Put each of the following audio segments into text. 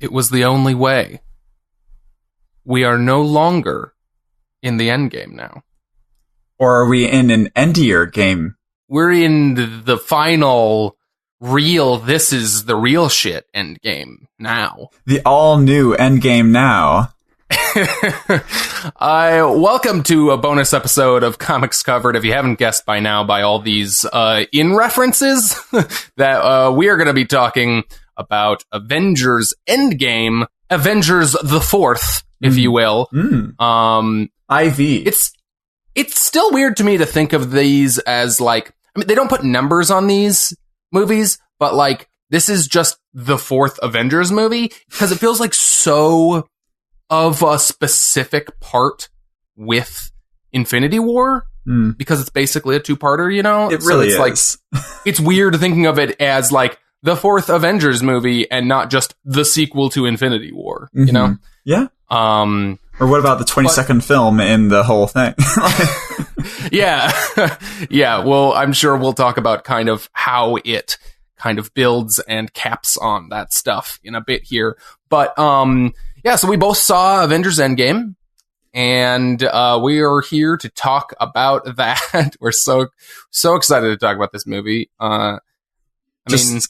It was the only way. We are no longer in the Endgame now. Or are we in an endier game? We're in the final real, this is the real shit Endgame now. The all-new Endgame now. Welcome to a bonus episode of Comics Covered. If you haven't guessed by now by all these in references, that we are going to be talking about Avengers Endgame, Avengers the Fourth, if you will. IV. It's still weird to me to think of these as like, I mean, they don't put numbers on these movies, but like, this is just the fourth Avengers movie, because it feels like so of a specific part with Infinity War, because it's basically a two-parter, you know? It really so is. Like, it's weird thinking of it as like the fourth Avengers movie and not just the sequel to Infinity War, you know? Yeah. Or what about the 22nd film in the whole thing? Yeah. Yeah. Well, I'm sure we'll talk about kind of how it kind of builds and caps on that stuff in a bit here. But, yeah, so we both saw Avengers Endgame, and we are here to talk about that. We're so excited to talk about this movie.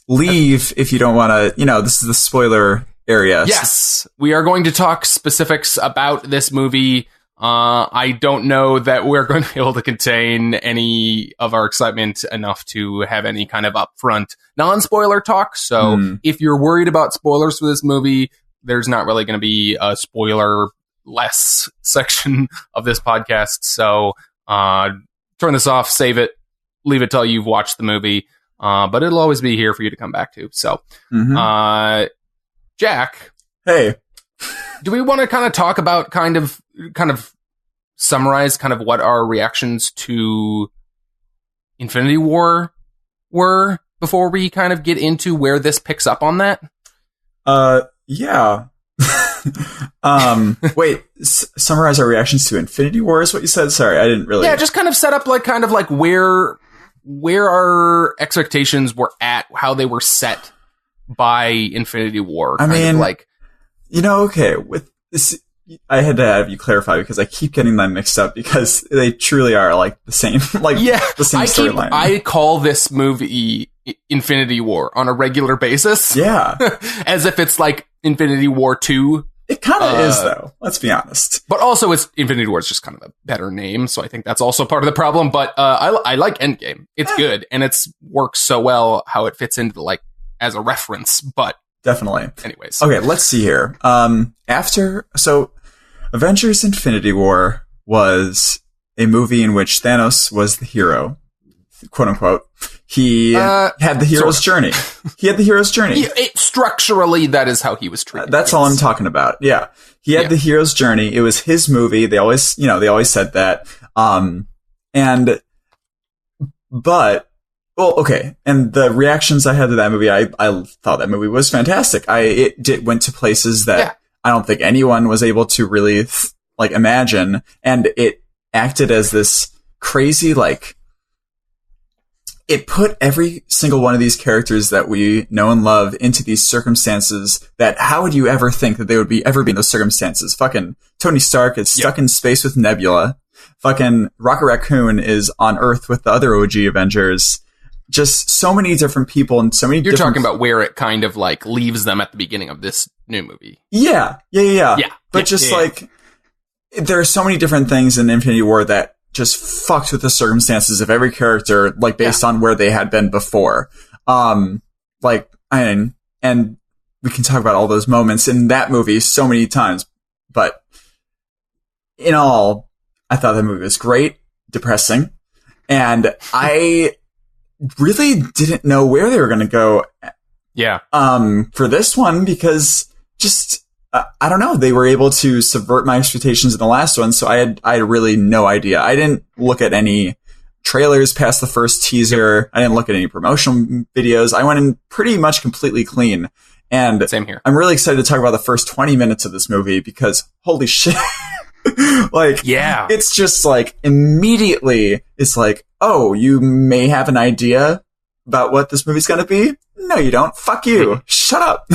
Leave if you don't want to, this is the spoiler area. Yes, we are going to talk specifics about this movie. I don't know that we're going to be able to contain any of our excitement enough to have any kind of upfront non-spoiler talk. So if you're worried about spoilers for this movie, there's not really going to be a spoiler-less section of this podcast. So turn this off, save it, leave it till you've watched the movie. But it'll always be here for you to come back to. So, Jack. Hey. Do we want to kind of talk about kind of summarize kind of what our reactions to Infinity War were before we kind of get into where this picks up on that? Yeah. Wait, summarize our reactions to Infinity War is what you said? Sorry, I didn't really. Yeah, just kind of set up like kind of like where our expectations were at, how they were set by Infinity War. I mean, like, okay, with this, I had to have you clarify because I keep getting them mixed up because they truly are like the same, the same storyline. I call this movie Infinity War on a regular basis. Yeah. As if it's like Infinity War 2. It kind of is, though. Let's be honest. But also, Infinity War is just kind of a better name, so I think that's also part of the problem. But I like Endgame. It's good, and it's works so well how it fits into like as a reference. But definitely. Anyways, okay, let's see here. Avengers: Infinity War was a movie in which Thanos was the hero, quote unquote. He had the hero's journey. He had the hero's journey. Structurally, that is how he was treated. That's all I'm talking about. Yeah. He had the hero's journey. It was his movie. They always said that. Okay. And the reactions I had to that movie, I thought that movie was fantastic. It went to places that I don't think anyone was able to really imagine. And it acted as this crazy, it put every single one of these characters that we know and love into these circumstances that how would you ever think that they would ever be in those circumstances? Fucking Tony Stark is stuck in space with Nebula. Fucking Rocket Raccoon is on Earth with the other OG Avengers. Just so many different people and so many You're talking about where it kind of like leaves them at the beginning of this new movie. Yeah. But there are so many different things in Infinity War that just fucked with the circumstances of every character, based on where they had been before. And we can talk about all those moments in that movie so many times. But in all, I thought that movie was great, depressing, and I really didn't know where they were going to go. Yeah. For this one, because just, I don't know. They were able to subvert my expectations in the last one, so I had really no idea. I didn't look at any trailers past the first teaser. I didn't look at any promotional videos. I went in pretty much completely clean. And same here. I'm really excited to talk about the first 20 minutes of this movie because holy shit. It's just immediately it's oh, you may have an idea about what this movie's going to be. No, you don't. Fuck you. Shut up.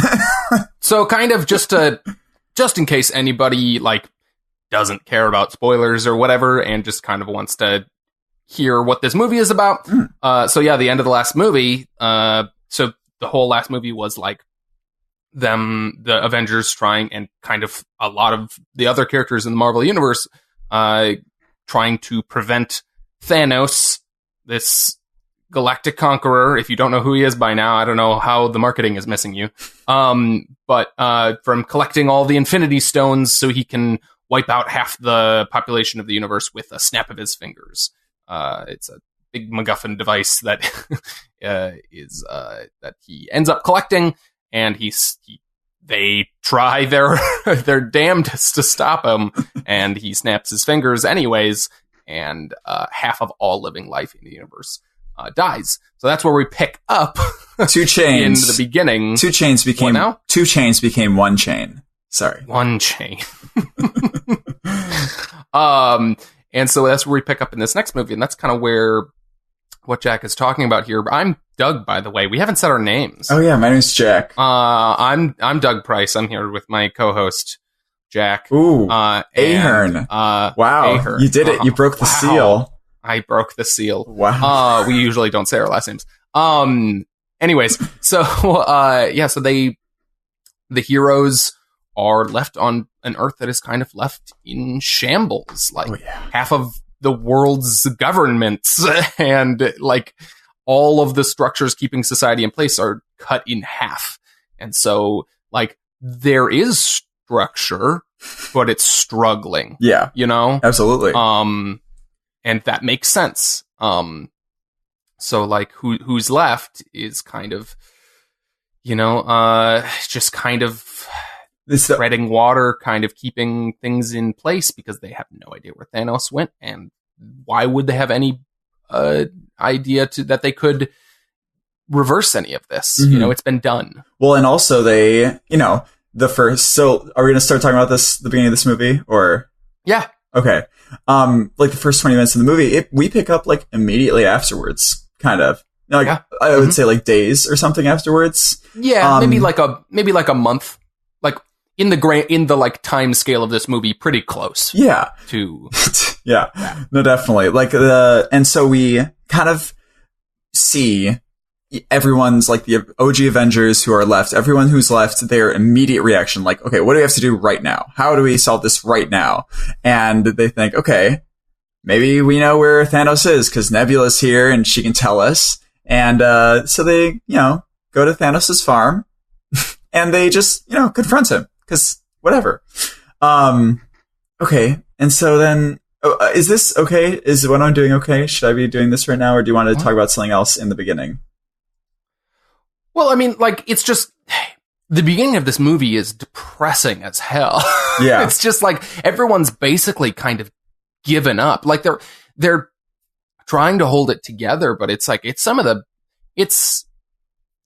So kind of just in case anybody like doesn't care about spoilers or whatever and just kind of wants to hear what this movie is about. So yeah, the end of the last movie. So the whole last movie was like the Avengers trying, and kind of a lot of the other characters in the Marvel Universe, trying to prevent Thanos, this galactic conqueror. If you don't know who he is by now, I don't know how the marketing is missing you. But from collecting all the Infinity Stones so he can wipe out half the population of the universe with a snap of his fingers. It's a big MacGuffin device that that he ends up collecting, and they try their damnedest to stop him, and he snaps his fingers anyways, and half of all living life in the universe dies. So that's where we pick up 2 chains in the beginning. 2 chains became 2 chains became 1 chain. Sorry, 1 chain. And so that's where we pick up in this next movie, and that's kind of where what Jack is talking about here. I'm Doug, by the way. We haven't said our names. Oh yeah, my name's Jack. I'm Doug Price. I'm here with my co-host Jack. Ooh, Ahern. Wow, Ahern. You did it. You broke the seal. I broke the seal. Wow. We usually don't say our last names. Anyways, so so the heroes are left on an Earth that is kind of left in shambles. Like half of the world's governments and like all of the structures keeping society in place are cut in half. And so like there is structure, but it's struggling. Yeah. You know? Absolutely. And that makes sense. So like who's left is kind of, just kind of treading water, kind of keeping things in place because they have no idea where Thanos went, and why would they have any idea that they could reverse any of this? Mm-hmm. It's been done. Well, and also they, the first. So, are we going to start talking about this the beginning of this movie, or? Yeah. Okay. Like the first 20 minutes of the movie, we pick up like immediately afterwards, kind of. I would say like days or something afterwards. Yeah, maybe like a month. Like in the like time scale of this movie, pretty close. Yeah. To yeah. No, definitely. Like and so we kind of see everyone's like the OG Avengers who are left, everyone who's left, their immediate reaction, like, okay, what do we have to do right now? How do we solve this right now? And they think, okay, maybe we know where Thanos is because Nebula's here and she can tell us. And so they, go to Thanos' farm and they just, confront him because whatever. Okay. And so then, is this okay? Is what I'm doing okay? Should I be doing this right now? Or do you want to talk about something else in the beginning? Well, I mean, like, it's just, the beginning of this movie is depressing as hell. Yeah. It's just like, everyone's basically kind of given up. Like, they're trying to hold it together, but it's like, it's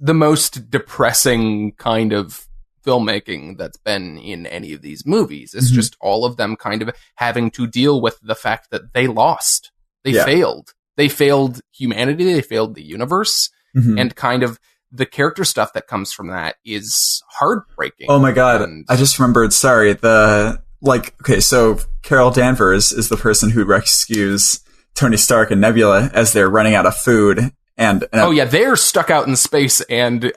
the most depressing kind of filmmaking that's been in any of these movies. It's just all of them kind of having to deal with the fact that they lost. They failed. They failed humanity. They failed the universe. And kind of the character stuff that comes from that is heartbreaking. Oh my God. I just remembered, sorry, so Carol Danvers is the person who rescues Tony Stark and Nebula as they're running out of food. And they're stuck out in space, and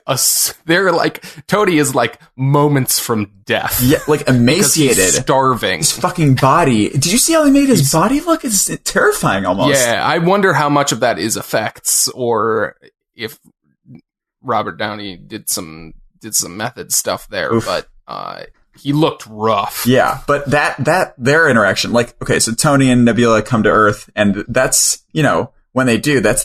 they're like, Tony is like moments from death. Yeah, like emaciated, he's starving. His fucking body. Did you see how they made his body look? It's terrifying, almost. Yeah, I wonder how much of that is effects, or if Robert Downey did some method stuff there. Oof. But he looked rough. Yeah, but their interaction, like, okay, so Tony and Nebula come to Earth, and that's when they do, that's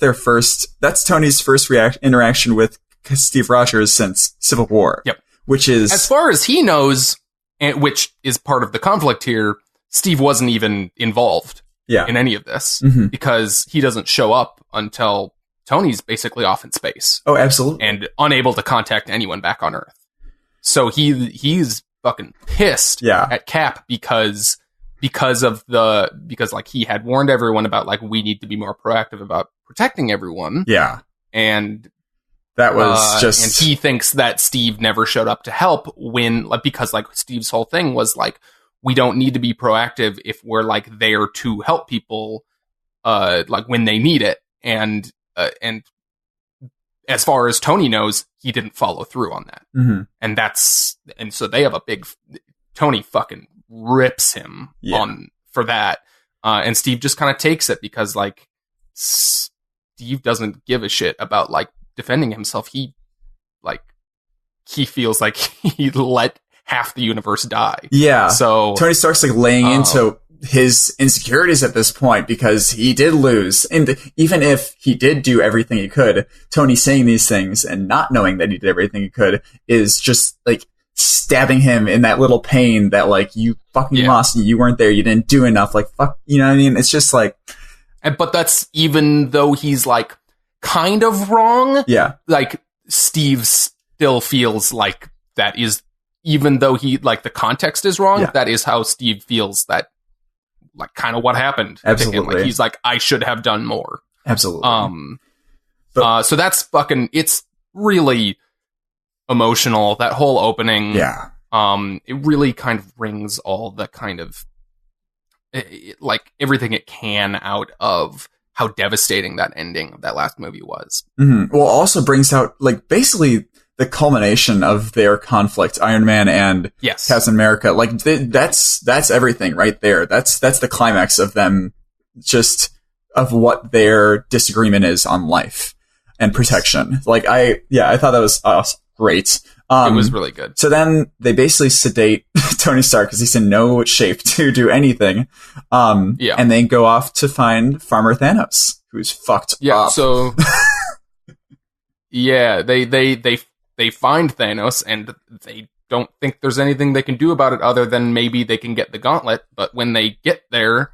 Tony's first interaction with Steve Rogers since Civil War. Yep. Which is, as far as he knows, and which is part of the conflict here, Steve wasn't even involved in any of this because he doesn't show up until Tony's basically off in space. Oh, absolutely. And unable to contact anyone back on Earth. So he's fucking pissed at Cap because like he had warned everyone about like, we need to be more proactive about protecting everyone. Yeah. And That was just... And he thinks that Steve never showed up to help because like Steve's whole thing was like, we don't need to be proactive if we're like there to help people, like when they need it. And as far as Tony knows, he didn't follow through on that. Mm-hmm. And so they have a big, Tony fucking rips him for that. And Steve just kind of takes it because like Steve doesn't give a shit about like defending himself. He feels like he let half the universe die. Yeah. So Tony Stark's like laying into his insecurities at this point because he did lose. And even if he did do everything he could, Tony saying these things and not knowing that he did everything he could is just like stabbing him in that little pain that like, you fucking lost, you weren't there, you didn't do enough, like fuck, you know what I mean? It's just like... But that's even though he's like kind of wrong. Yeah. Like Steve still feels like that is, even though he like the context is wrong, that is how Steve feels that like kind of what happened. Absolutely. To him. Like he's like, I should have done more. Absolutely. So that's fucking, it's really emotional. That whole opening. Yeah. It really kind of brings all the kind of like everything it can out of how devastating that ending of that last movie was. Mm-hmm. Well, also brings out like basically the culmination of their conflict, Iron Man and Captain America. Like that's everything right there. That's the climax of them, just of what their disagreement is on life and protection. Like I thought that was great. It was really good. So then they basically sedate Tony Stark because he's in no shape to do anything. And they go off to find Farmer Thanos, who's fucked up. So they find Thanos and they don't think there's anything they can do about it other than maybe they can get the gauntlet. But when they get there,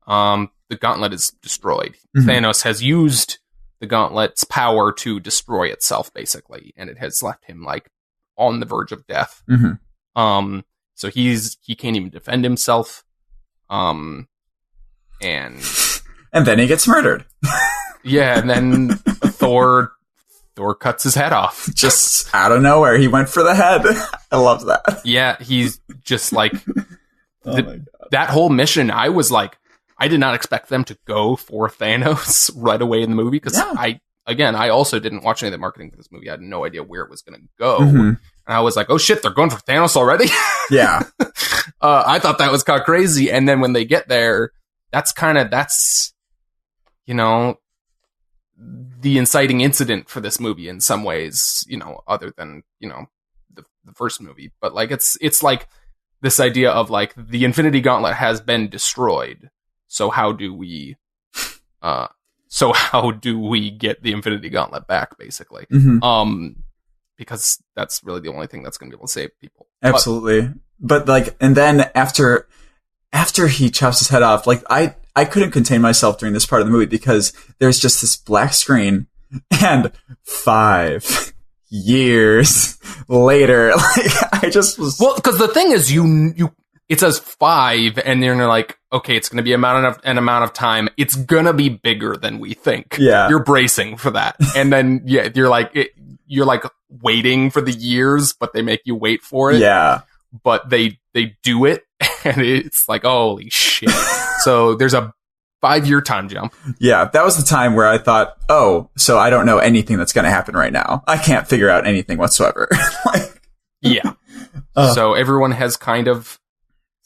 the gauntlet is destroyed. Mm-hmm. Thanos has used the gauntlet's power to destroy itself, basically, and it has left him like on the verge of death. Mm-hmm. So he can't even defend himself. And then he gets murdered. And then Thor cuts his head off. Just out of nowhere, he went for the head. I love that. Yeah, he's just like that whole mission. I was like, I did not expect them to go for Thanos right away in the movie because I also didn't watch any of the marketing for this movie. I had no idea where it was going to go. Mm-hmm. And I was like, oh shit, they're going for Thanos already? Yeah. I thought that was kind of crazy. And then when they get there, that's, you know, the inciting incident for this movie in some ways, you know, other than, you know, the first movie. But like, it's like this idea of like the Infinity Gauntlet has been destroyed. So how do we get the Infinity Gauntlet back, basically? Mm-hmm. Because that's really the only thing that's going to be able to save people. Absolutely. But like, and then after he chops his head off, like I couldn't contain myself during this part of the movie because there's just this black screen and 5 years later, like I just was... Well, because the thing is it says 5 and then you're like, okay, it's going to be an amount of time. It's going to be bigger than we think. Yeah. You're bracing for that. And then, you're like waiting for the years, but they make you wait for it. Yeah. But they do it and it's like, holy shit. So there's a 5-year time jump. Yeah. That was the time where I thought, oh, so I don't know anything that's going to happen right now. I can't figure out anything whatsoever. Yeah. So everyone has kind of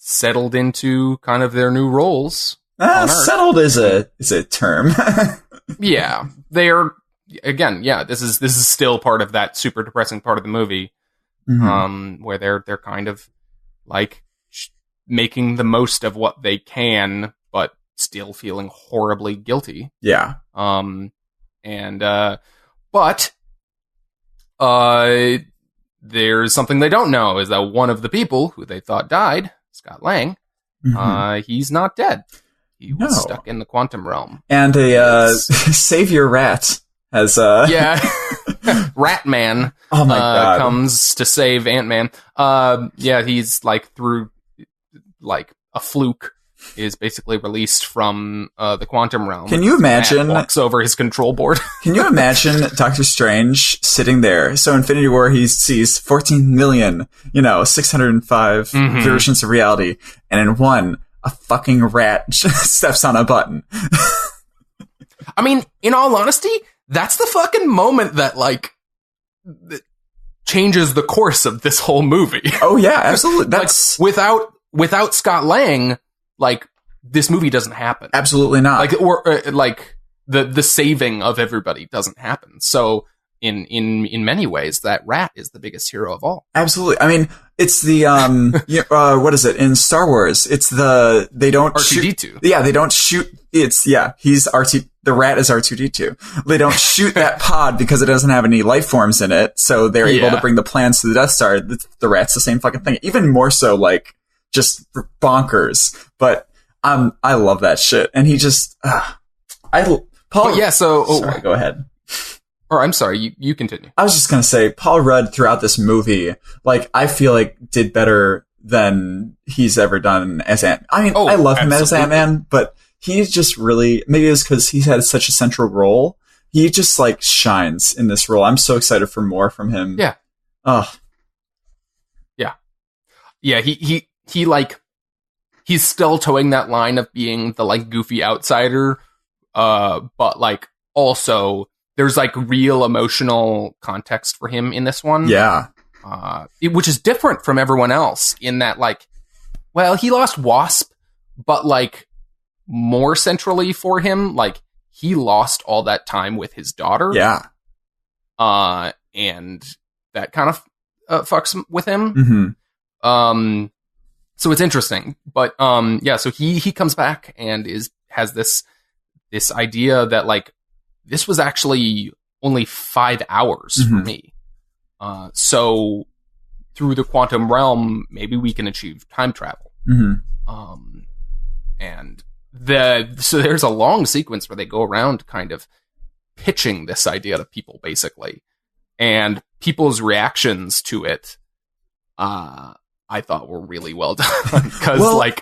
settled into kind of their new roles. Settled is a term. Yeah, they're again. Yeah, this is still part of that super depressing part of the movie, where they're kind of like making the most of what they can, but still feeling horribly guilty. Yeah. But there's something they don't know is that one of the people who they thought died, Scott Lang, he's not dead. He was stuck in the quantum realm. And a savior rat has Rat Man oh my God. Comes to save Ant-Man. He's like through like a fluke is basically released from the quantum realm. Can you imagine? Walks over his control board. Can you imagine Doctor Strange sitting there? So Infinity War, he sees 14 million, 605 versions of reality, and in one, a fucking rat steps on a button. I mean, in all honesty, that's the fucking moment that, like, changes the course of this whole movie. Oh yeah, absolutely. That's like, without Scott Lang, like, this movie doesn't happen. Absolutely not. Like, or like the saving of everybody doesn't happen. So in many ways, that rat is the biggest hero of all. Absolutely. I mean, it's the what is it in Star Wars? It's they don't R2D2. shoot. Yeah, they don't shoot. He's RT. The rat is R2D2. They don't shoot that pod because it doesn't have any life forms in it, so they're able to bring the plans to the Death Star. The rat's the same fucking thing. Even more so, like, just bonkers. But I love that shit. And he just Paul. Yeah. So sorry, go ahead. Or I'm sorry, you continue. I was just gonna say, Paul Rudd throughout this movie, like, I feel like did better than he's ever done as Ant. I mean, I love him as Ant-Man, but he's just really, maybe it's because he's had such a central role. He just, like, shines in this role. I'm so excited for more from him. Yeah. Yeah. Yeah. He like, he's still towing that line of being the, like, goofy outsider, but, like, also there's, like, real emotional context for him in this one. Yeah. Which is different from everyone else in that, like, well, he lost Wasp, but, like, more centrally for him, like, he lost all that time with his daughter. Yeah. And that kind of fucks with him. Mm-hmm. So it's interesting. But, yeah, so he comes back and has this idea that, like, this was actually only 5 hours for me. So through the quantum realm, maybe we can achieve time travel. And so there's a long sequence where they go around kind of pitching this idea to people, basically. And people's reactions to it, I thought were really well done. Because,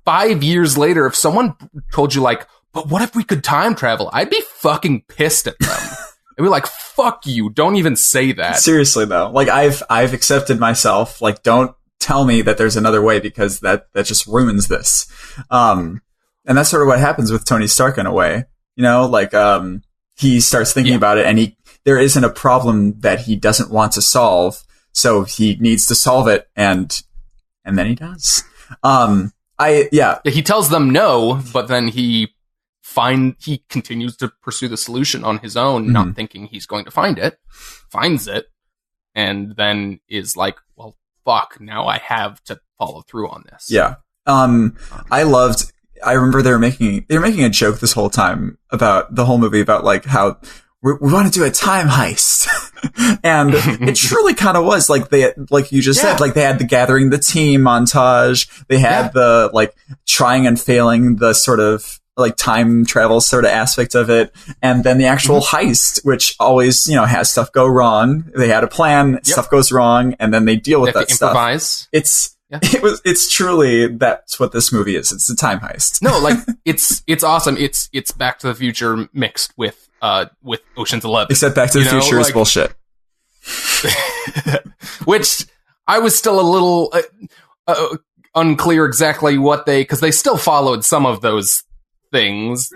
5 years later, if someone told you, like, but what if we could time travel? I'd be fucking pissed at them. I'd be like, fuck you, don't even say that. Seriously, though. Like, I've accepted myself. Like, don't tell me that there's another way, because that just ruins this. And that's sort of what happens with Tony Stark in a way. Like, he starts thinking about it, and there isn't a problem that he doesn't want to solve, so he needs to solve it, and then he does. He tells them no, but then he continues to pursue the solution on his own, not thinking he's going to find it, finds it, and then is like, well, fuck, now I have to follow through on this. Yeah. I remember they were making a joke this whole time about the whole movie about, like, how we want to do a time heist. And it truly kind of was, like, like you just said, like, they had the gathering the team montage. They had the, like, trying and failing the sort of, like, time travel sort of aspect of it. And then the actual heist, which always, has stuff go wrong. They had a plan, stuff goes wrong, and then they deal with that stuff. Improvise. It's truly, that's what this movie is. It's a time heist. No, like, it's awesome. It's Back to the Future mixed with Ocean's 11. Except Back to the Future is bullshit. Which I was still a little unclear exactly what because they still followed some of those things.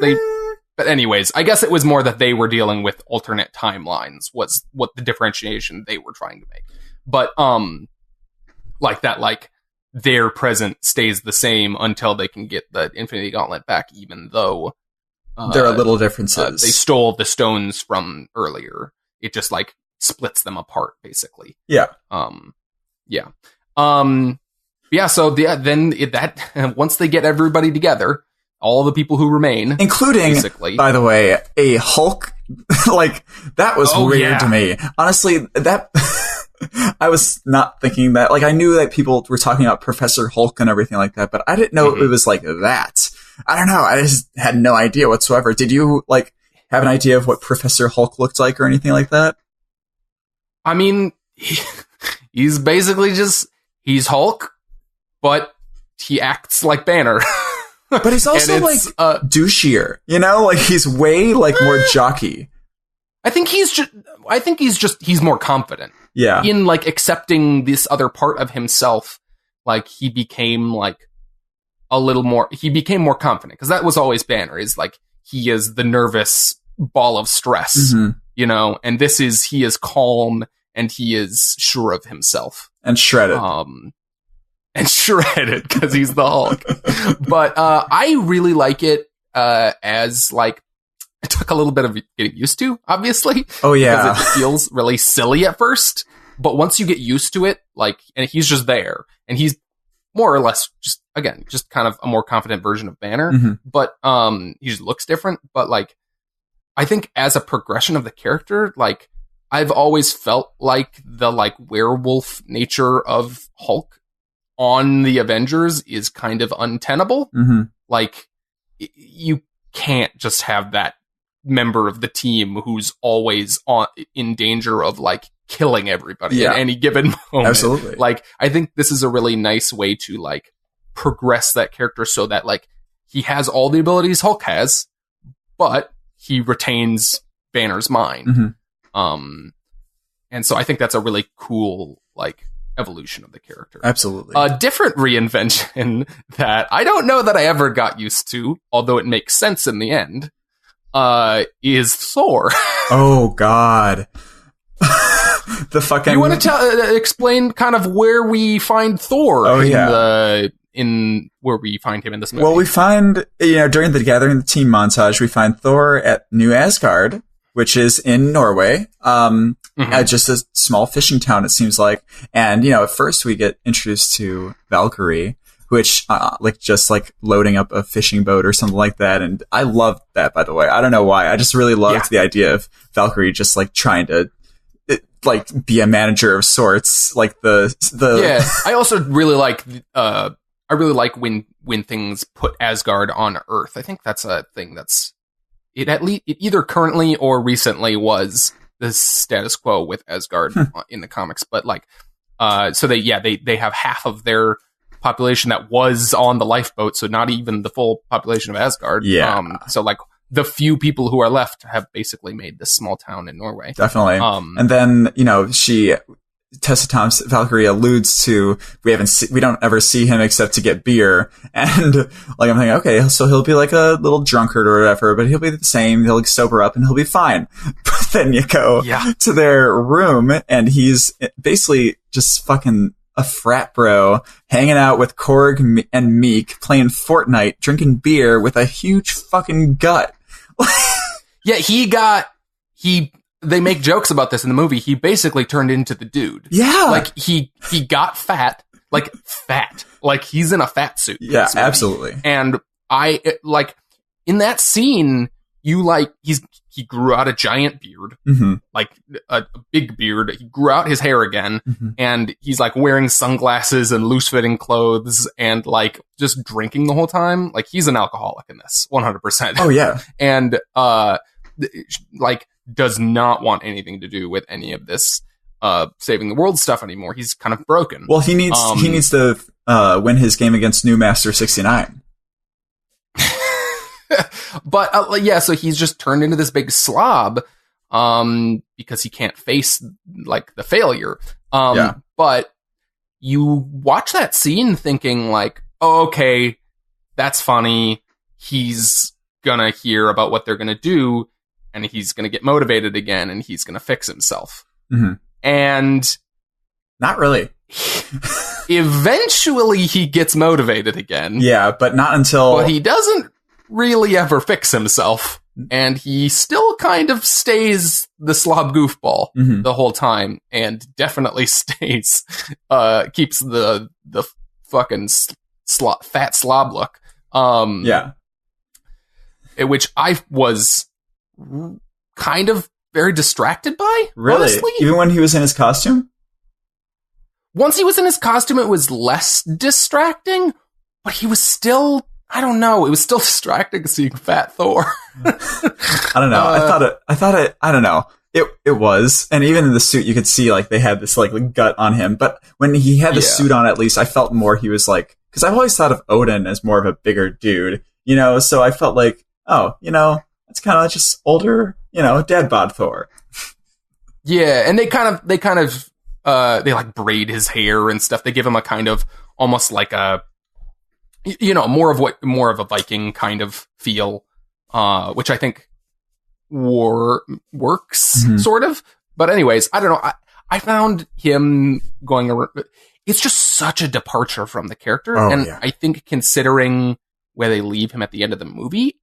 But anyways, I guess it was more that they were dealing with alternate timelines was what the differentiation they were trying to make. But like that, like, their present stays the same until they can get the Infinity Gauntlet back, even though there are little differences. They stole the stones from earlier. It just, like, splits them apart, basically. Yeah. So that once they get everybody together, all the people who remain, including, basically, by the way, a Hulk, like, that was weird to me. Honestly, that I was not thinking that. Like, I knew that people were talking about Professor Hulk and everything like that, but I didn't know it was like that. I don't know. I just had no idea whatsoever. Did you, like, have an idea of what Professor Hulk looked like or anything like that? I mean, he's basically he's Hulk, but he acts like Banner. But he's also like douchier, you know, like he's way like more jockey. I think he's more confident. Yeah. In like accepting this other part of himself, like he became more confident, because that was always Banner, is like he is the nervous ball of stress, you know, and he is calm and he is sure of himself. And shredded. Because he's the Hulk. But I really like it as like, it took a little bit of getting used to, obviously. Oh, yeah. Because it feels really silly at first. But once you get used to it, like, and he's just there. And he's more or less just kind of a more confident version of Banner. But he just looks different. But, like, I think as a progression of the character, like, I've always felt like the, like, werewolf nature of Hulk on the Avengers is kind of untenable. Like, you can't just have that member of the team who's always in danger of like killing everybody at any given moment. Absolutely. Like, I think this is a really nice way to like progress that character so that like he has all the abilities Hulk has, but he retains Banner's mind. And so I think that's a really cool like evolution of the character. Absolutely. A different reinvention that I don't know that I ever got used to, although it makes sense in the end, is Thor. Oh God. The fucking. You want to explain kind of where we find Thor? In where we find him in this movie? Well, we find, you know, during the Gathering the Team montage, we find Thor at New Asgard, which is in Norway. At just a small fishing town, it seems like. And, you know, at first we get introduced to Valkyrie, which, like, just like loading up a fishing boat or something like that. And I loved that, by the way. I don't know why. I just really loved the idea of Valkyrie just like trying to, like, be a manager of sorts. Like Yeah. I also really like, when things put Asgard on Earth. I think that's a thing that's, it either currently or recently was the status quo with Asgard in the comics. But like, so they have half of their population that was on the lifeboat, so not even the full population of Asgard. So like the few people who are left have basically made this small town in Norway. Definitely. And then, you know, Tessa Thompson, Valkyrie alludes to, we don't ever see him except to get beer. And like, I'm thinking, okay, so he'll be like a little drunkard or whatever, but he'll be the same. He'll like sober up and he'll be fine. But then you go to their room and he's basically just fucking a frat bro hanging out with Korg and Meek playing Fortnite, drinking beer with a huge fucking gut. They make jokes about this in the movie. He basically turned into the dude. Yeah. Like he got fat. Like he's in a fat suit. Yeah, absolutely. And like in that scene, he grew out a giant beard, like a big beard. He grew out his hair again, and he's like wearing sunglasses and loose fitting clothes and like just drinking the whole time. Like he's an alcoholic in this 100%. Oh yeah. And, like does not want anything to do with any of this, saving the world stuff anymore. He's kind of broken. Well, he needs to, win his game against New Master 69. But so he's just turned into this big slob because he can't face like the failure. But you watch that scene thinking like, oh, okay, that's funny. He's gonna hear about what they're gonna do, and he's gonna get motivated again, and he's gonna fix himself. And not really. Eventually, he gets motivated again. Yeah, but not until. But he doesn't really ever fix himself, and he still kind of stays the slob goofball the whole time, and definitely stays keeps the fucking fat slob look. Which I was kind of very distracted by. Really? Honestly. Even when he was in his costume? Once he was in his costume, it was less distracting, but he was still, I don't know, it was still distracting seeing Fat Thor. I don't know. I thought it, I don't know. It was. And even in the suit, you could see like they had this like gut on him. But when he had the suit on, at least I felt more he was like because I've always thought of Odin as more of a bigger dude, you know, so I felt like, oh, you know, it's kind of just older, you know, dad bod Thor. Yeah, and they like braid his hair and stuff. They give him a kind of almost like a, you know, more of a Viking kind of feel, which I think works sort of. But anyways, I don't know. I found him going around. It's just such a departure from the character, I think considering where they leave him at the end of the movie,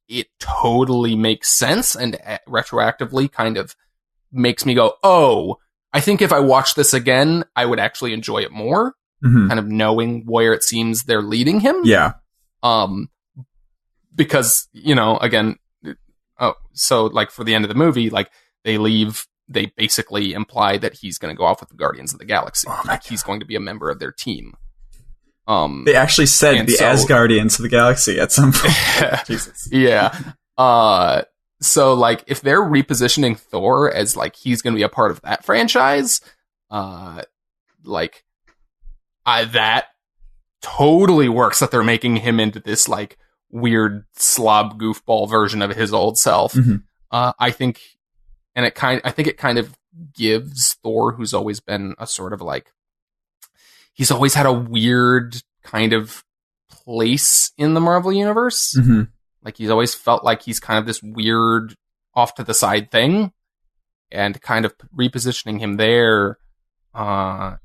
it totally makes sense and retroactively kind of makes me go, oh, I think if I watch this again, I would actually enjoy it more, kind of knowing where it seems they're leading him. Yeah. Because, you know, again, so like for the end of the movie, like they basically imply that he's going to go off with the Guardians of the Galaxy. Like he's going to be a member of their team. They actually said the Asgardians of the Galaxy at some point. Jesus. Yeah. So like if they're repositioning Thor as like he's going to be a part of that franchise, that totally works, that they're making him into this like weird slob goofball version of his old self. I think it kind of gives Thor, who's always been a sort of like, he's always had a weird kind of place in the Marvel universe. Like he's always felt like he's kind of this weird off to the side thing, and kind of repositioning him there, I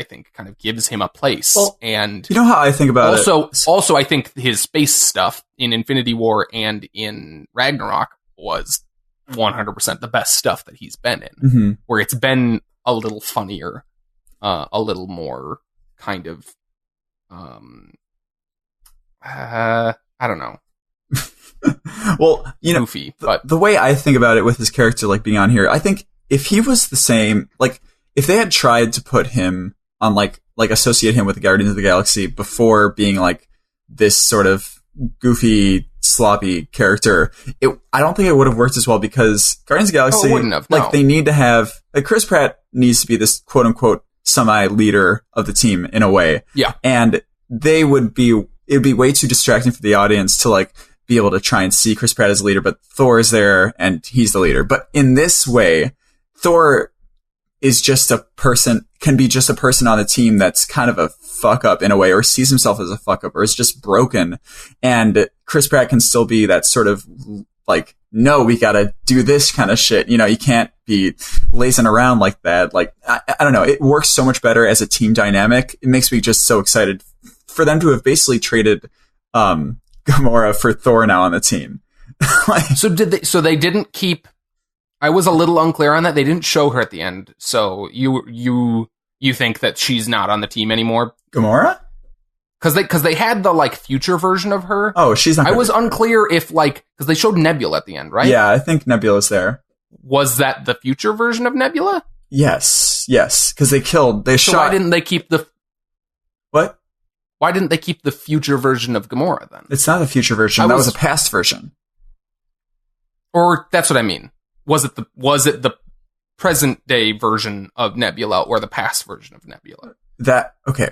think kind of gives him a place. Well, and you know how I think about it? Also, I think his space stuff in Infinity War and in Ragnarok was 100% the best stuff that he's been in, where it's been a little funnier, a little more kind of, I don't know. Well, you know, goofy, but the way I think about it with his character, like being on here, I think if he was the same, like if they had tried to put him on like associate him with the Guardians of the Galaxy before being like this sort of goofy, sloppy character, I don't think it would have worked as well, because Guardians of the Galaxy, wouldn't have, no. Like they need to have, like Chris Pratt needs to be this quote unquote semi-leader of the team in a way. Yeah. And it would be way too distracting for the audience to like be able to try and see Chris Pratt as a leader, but Thor is there and he's the leader. But in this way, Thor is just a person, can be just a person on the team that's kind of a fuck up in a way, or sees himself as a fuck up, or is just broken. And Chris Pratt can still be that sort of like, no, we gotta do this kind of shit. You know, you can't be lazing around like that. Like, I don't know. It works so much better as a team dynamic. It makes me just so excited for them to have basically traded, Gamora for Thor now on the team. So they didn't keep, I was a little unclear on that. They didn't show her at the end. So you think that she's not on the team anymore? Gamora? Because they had the like future version of her. Oh, she's not. I was unclear if like, because they showed Nebula at the end, right? Yeah, I think Nebula's there. Was that the future version of Nebula? Yes. Because they shot. Why didn't they keep the? What? Why didn't they keep the future version of Gamora then? It's not a future version. That was a past version. Or that's what I mean. Was it the present day version of Nebula or the past version of Nebula? Okay.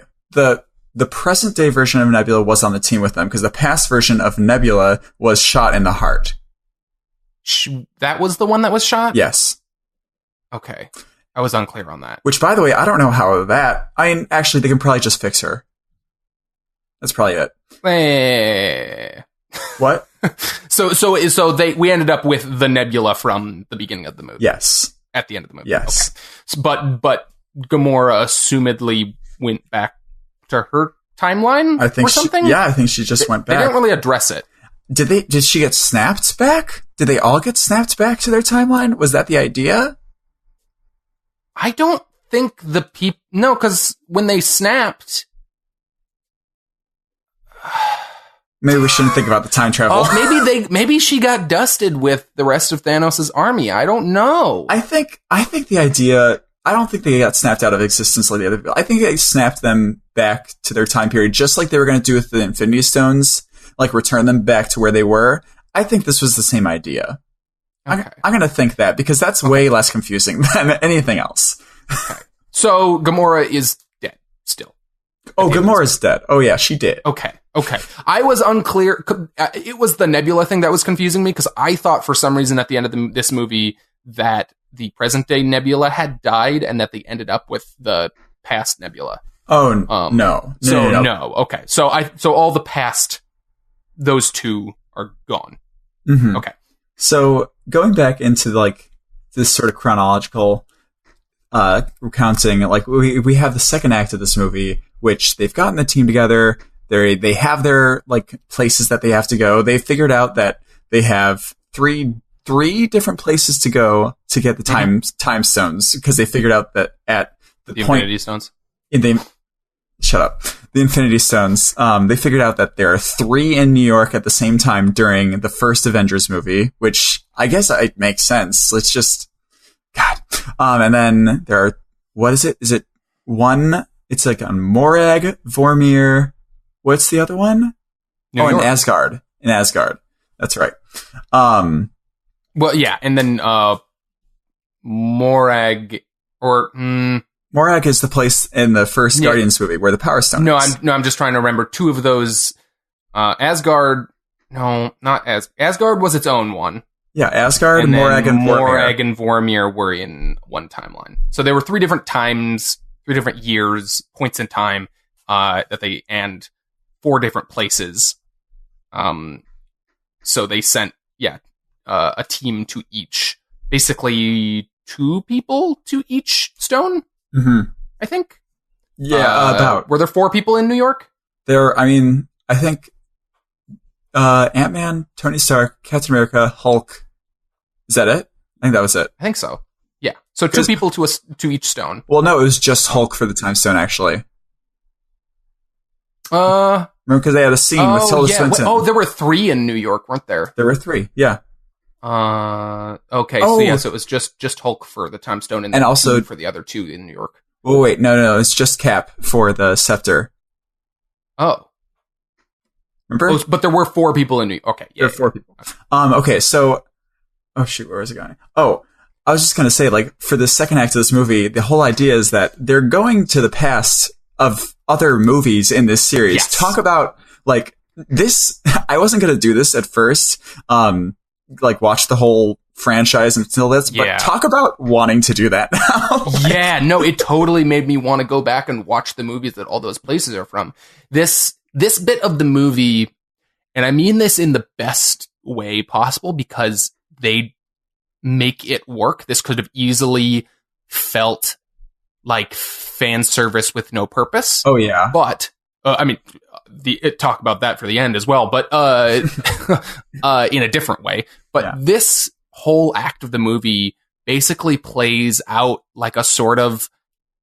The present day version of Nebula was on the team with them, because the past version of Nebula was shot in the heart. That was the one that was shot? Yes. Okay. I was unclear on that. Which, by the way, I don't know how that... I mean, actually, they can probably just fix her. That's probably it. What? So we ended up with the Nebula from the beginning of the movie. Yes. At the end of the movie. Yes. Okay. But Gamora assumedly went back to her timeline, I think, or something? I think she just went back. They didn't really address it. Did she get snapped back? Did they all get snapped back to their timeline? Was that the idea? I don't think the people... No, because when they snapped... Maybe we shouldn't think about the time travel. Maybe she got dusted with the rest of Thanos' army. I don't know. I think the idea... I don't think they got snapped out of existence like the other people. I think they snapped them back to their time period, just like they were going to do with the Infinity Stones, like return them back to where they were. I think this was the same idea. Okay. I'm going to think that, because that's way less confusing than anything else. Okay. So Gamora is dead still. Oh, Gamora's dead. Oh, yeah, she did. Okay. I was unclear. It was the Nebula thing that was confusing me, because I thought for some reason at the end of this movie that the present-day Nebula had died and that they ended up with the past Nebula. Oh, no. No. Okay. So all the past, those two are gone. Mm-hmm. Okay. So going back into like this sort of chronological recounting, like we have the second act of this movie, which they've gotten the team together. They have their like places that they have to go. They figured out that they have three different places to go to get the time stones, because they figured out that at the point Infinity Stones. Shut up. The Infinity Stones. They figured out that there are 3 in New York at the same time during the first Avengers movie, which I guess it makes sense. Let's just, God. And then there are, what is it? Is it one? It's like on Morag, Vormir. What's the other one? New York. In Asgard. In Asgard. That's right. Well, yeah, and then Morag or. Morag is the place in the first Guardians movie where the Power Stone is. I'm just trying to remember 2 of those. Asgard. No, not Asgard was its own one. Yeah, Asgard, and Morag, and Vormir. Morag and Vormir were in one timeline. So there were 3 different times, 3 different years, points in time, and 4 different places. So they sent, a team to each. Basically 2 people to each stone. Mm-hmm. I think. Yeah, about. Were there 4 people in New York? I think Ant-Man, Tony Stark, Captain America, Hulk. Is that it? I think that was it. I think so. Yeah. So 2 people to each stone. Well, no, it was just Hulk for the time stone, actually. Remember, because they had a scene with Tilda Swinton. There were 3 in New York, weren't there? There were 3, yeah. Okay, so it was just Hulk for the time stone, and also for the other 2 in New York. Oh wait, no, it's just Cap for the scepter. Oh, remember? But there were 4 people in New York. Okay, there were 4 people. Okay, so shoot, where was it going? Oh, I was just gonna say, like, for the second act of this movie, the whole idea is that they're going to the past of other movies in this series. Yes. Talk about like this. I wasn't gonna do this at first. Like watch the whole franchise until this, but talk about wanting to do that now. Yeah, no, it totally made me want to go back and watch the movies that all those places are from. This bit of the movie, and I mean this in the best way possible, because they make it work. This could have easily felt like fan service with no purpose. Oh yeah. But talk about that for the end as well, but in a different way. But this whole act of the movie basically plays out like a sort of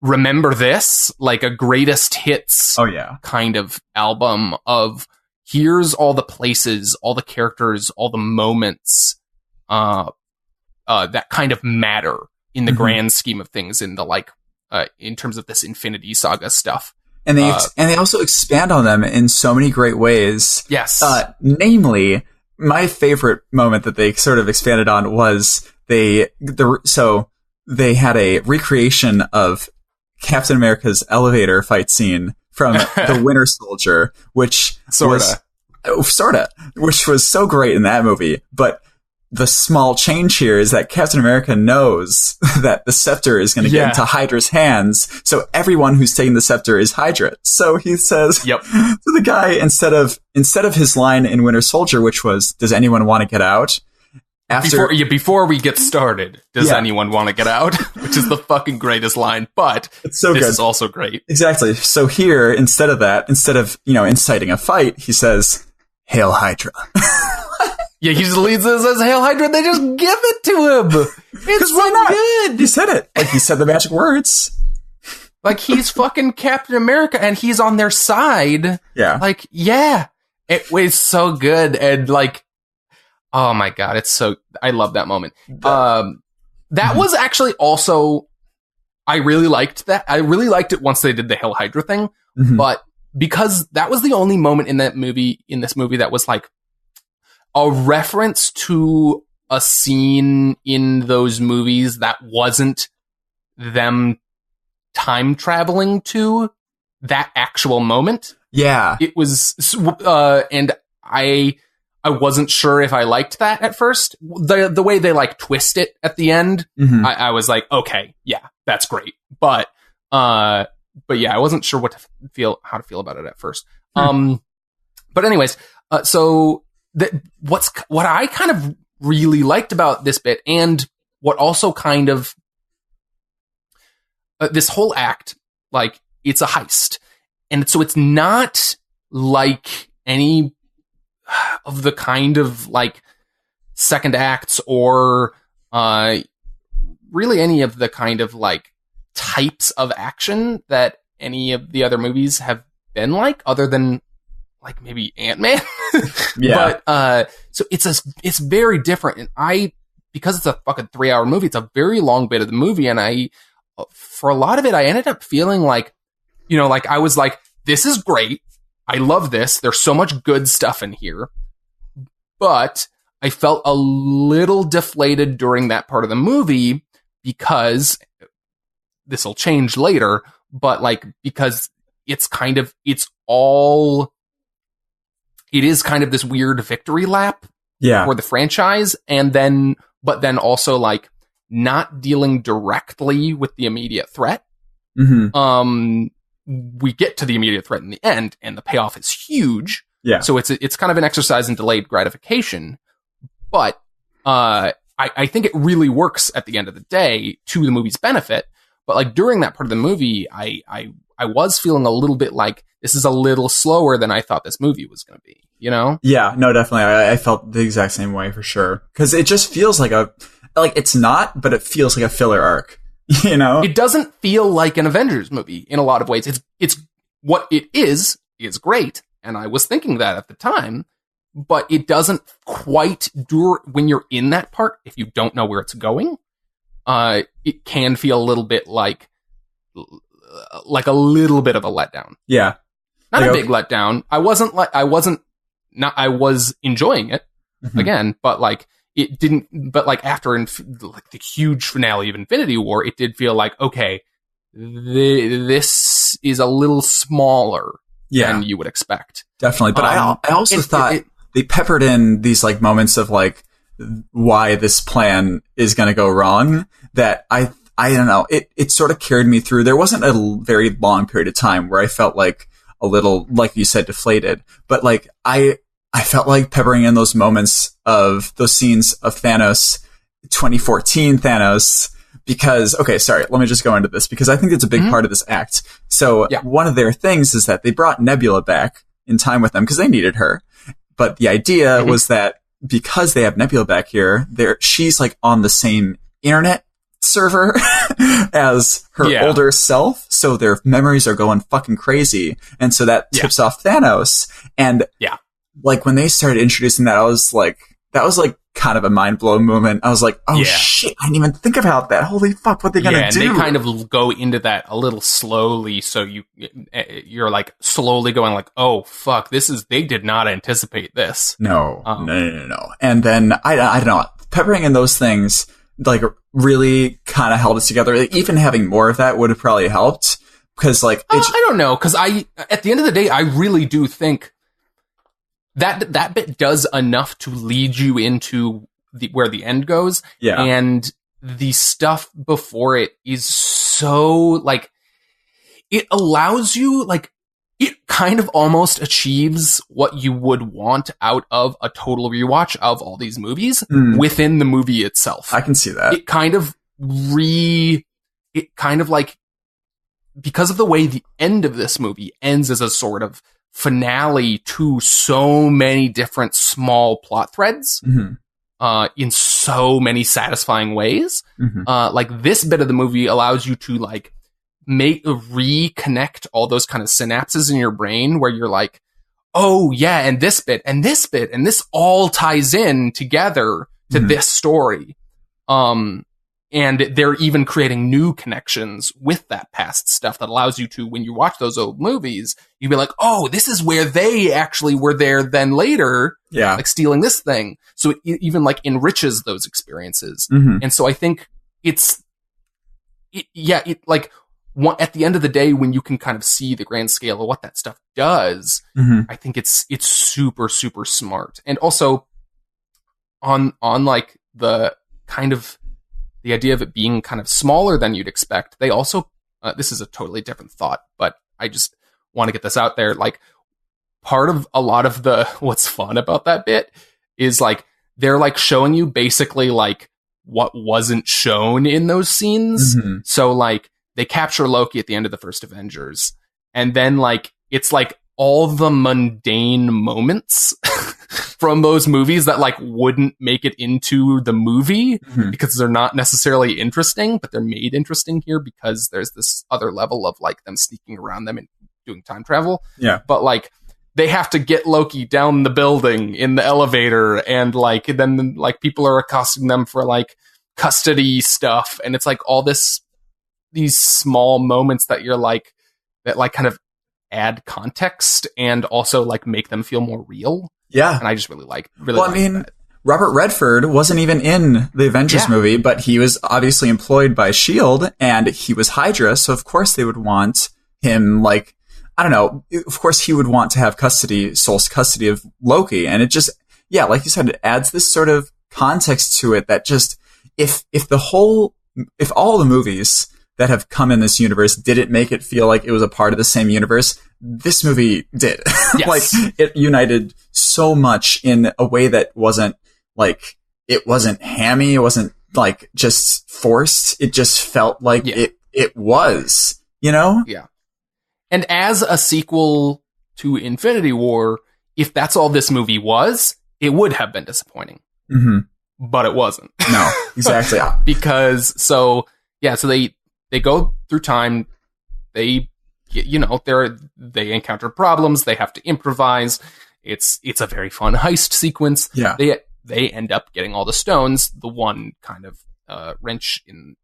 remember this, like a greatest hits kind of album of here's all the places, all the characters, all the moments that kind of matter in the grand scheme of things, in the in terms of this Infinity Saga stuff. And they also expand on them in so many great ways. Yes. Namely, my favorite moment that they sort of expanded on was they had a recreation of Captain America's elevator fight scene from The Winter Soldier, which which was so great in that movie. But the small change here is that Captain America knows that the scepter is going to get into Hydra's hands, so everyone who's taking the scepter is Hydra. So he says to the guy, instead of his line in Winter Soldier, which was, "Does anyone want to get out?" Before we get started, does anyone want to get out? Which is the fucking greatest line, but it's so this good. Is also great. Exactly. So here, instead of inciting a fight, he says, "Hail Hydra." Yeah, he just leads us as Hail Hydra, and they just give it to him. It's so good. He said it. Like, he said the magic words. Like, he's fucking Captain America, and he's on their side. Yeah. Like, yeah. It was so good, and oh my god, I love that moment. That was actually also, I really liked that. I really liked it once they did the Hail Hydra thing, but because that was the only moment in this movie that was like, a reference to a scene in those movies that wasn't them time traveling to that actual moment. Yeah. It was, and I wasn't sure if I liked that at first. The way they like twist it at the end, I was like, okay, yeah, that's great. But yeah, I wasn't sure how to feel about it at first. But anyways, so what I kind of really liked about this bit, and what also kind of this whole act, like, it's a heist, and so it's not like any of the kind of like second acts or really any of the kind of like types of action that any of the other movies have been like, other than like maybe Ant-Man. Yeah. But so it's very different, and because it's a fucking 3-hour movie, it's a very long bit of the movie, and for a lot of it I ended up feeling like, like I was like, this is great, I love this, there's so much good stuff in here, but I felt a little deflated during that part of the movie, because this will change later, but like, because it is kind of this weird victory lap for the franchise, but then also like not dealing directly with the immediate threat. We get to the immediate threat in the end, and the payoff is huge. Yeah. So it's kind of an exercise in delayed gratification, but I think it really works at the end of the day to the movie's benefit. But like during that part of the movie, I was feeling a little bit like this is a little slower than I thought this movie was going to be, Yeah, no, definitely. I felt the exact same way for sure. Because it just feels like it's not, but it feels like a filler arc, It doesn't feel like an Avengers movie in a lot of ways. It's what it is great, and I was thinking that at the time, but it doesn't quite do when you're in that part. If you don't know where it's going, it can feel a little bit like a little bit of a letdown. Yeah. Not a big letdown. I was enjoying it again, but like it didn't, but like after like the huge finale of Infinity War, it did feel like, okay, this is a little smaller than you would expect. Definitely. But I also thought they peppered in these like moments of like why this plan is going to go wrong that I don't know. It sort of carried me through. There wasn't a very long period of time where I felt like a little, like you said, deflated. But like I felt like peppering in those moments of those scenes of Thanos, 2014 Thanos, because, okay, sorry, let me just go into this because I think it's a big part of this act. So one of their things is that they brought Nebula back in time with them because they needed her. But the idea was that because they have Nebula back here, she's like on the same internet server as her older self, so their memories are going fucking crazy, and so that tips off Thanos. And like when they started introducing that, that was like kind of a mind-blowing moment. I was like, oh shit, I didn't even think about that. Holy fuck, what are they gonna do? And they kind of go into that a little slowly, so you're like slowly going like, oh fuck, they did not anticipate this. No. And then I don't know, peppering in those things like really kind of held it together. Like, even having more of that would have probably helped, because like I don't know, because at the end of the day, I really do think that bit does enough to lead you into where the end goes. Yeah. And the stuff before it is so like, it allows you, like, it kind of almost achieves what you would want out of a total rewatch of all these movies within the movie itself. I can see that. It kind of like, because of the way the end of this movie ends as a sort of finale to so many different small plot threads in so many satisfying ways. Like this bit of the movie allows you to like reconnect all those kind of synapses in your brain where you're like, oh yeah, and this bit and this bit and this all ties in together to this story. And they're even creating new connections with that past stuff that allows you to, when you watch those old movies, you'd be like, oh, this is where they actually were there then later, like stealing this thing. So it even like enriches those experiences. And so I think like at the end of the day, when you can kind of see the grand scale of what that stuff does, I think it's super, super smart. And also on like the kind of the idea of it being kind of smaller than you'd expect, they also, this is a totally different thought, but I just want to get this out there. Like, part of a lot of what's fun about that bit is like, they're like showing you basically like what wasn't shown in those scenes. So like, they capture Loki at the end of the first Avengers, and then like it's like all the mundane moments from those movies that like wouldn't make it into the movie because they're not necessarily interesting, but they're made interesting here because there's this other level of like them sneaking around them and doing time travel. Yeah. But like, they have to get Loki down the building in the elevator, and like then like people are accosting them for like custody stuff, and it's like all these small moments that you're like, that like kind of add context and also like make them feel more real. Yeah. And I just really like I mean, that. Robert Redford wasn't even in the Avengers movie, but he was obviously employed by S.H.I.E.L.D. and he was Hydra. So of course they would want him, like, I don't know. Of course he would want to have sole custody of Loki. And it just, yeah, like you said, it adds this sort of context to it that just, if all the movies that have come in this universe didn't make it feel like it was a part of the same universe, this movie did. Yes. Like, it united so much in a way that wasn't like, it wasn't hammy, it wasn't like just forced, it just felt like it was, you know? Yeah. And as a sequel to Infinity War, if that's all this movie was, it would have been disappointing. But it wasn't. No, exactly. Because, so they go through time, they encounter problems, they have to improvise. It's a very fun heist sequence. Yeah. They end up getting all the stones, the one kind of wrench in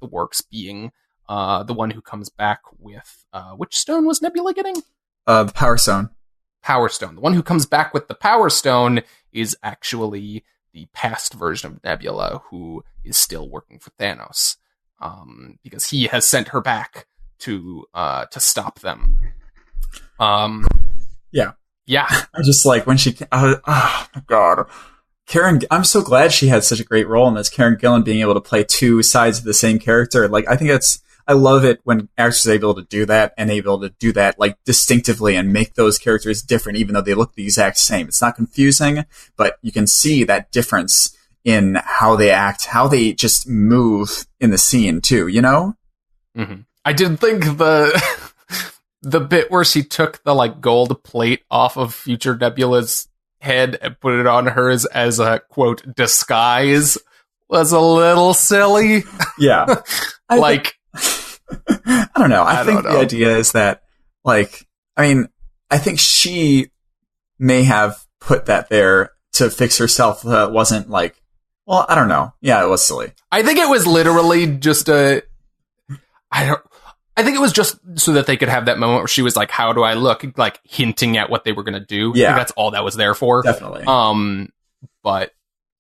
the works being the one who comes back with which stone was Nebula getting? The Power Stone. Power Stone. The one who comes back with the Power Stone is actually the past version of Nebula, who is still working for Thanos, because he has sent her back to stop them. Yeah. I just like when she, oh my god, Karen. I'm so glad she had such a great role in this. Karen Gillan being able to play two sides of the same character. Like, I think I love it when actors are able to do that and able to do that like distinctively and make those characters different, even though they look the exact same. It's not confusing, but you can see that difference in how they act, how they just move in the scene too, you know? I did think the bit where she took the like gold plate off of future Nebula's head and put it on hers as a quote disguise was a little silly. Yeah. Like, I don't know. I think the idea is that, like, I mean, I think she may have put that there to fix herself. That wasn't like, well, I don't know. Yeah, it was silly. I think it was literally just I think it was just so that they could have that moment where she was like, how do I look? Like, hinting at what they were going to do. Yeah. I think that's all that was there for. Definitely. But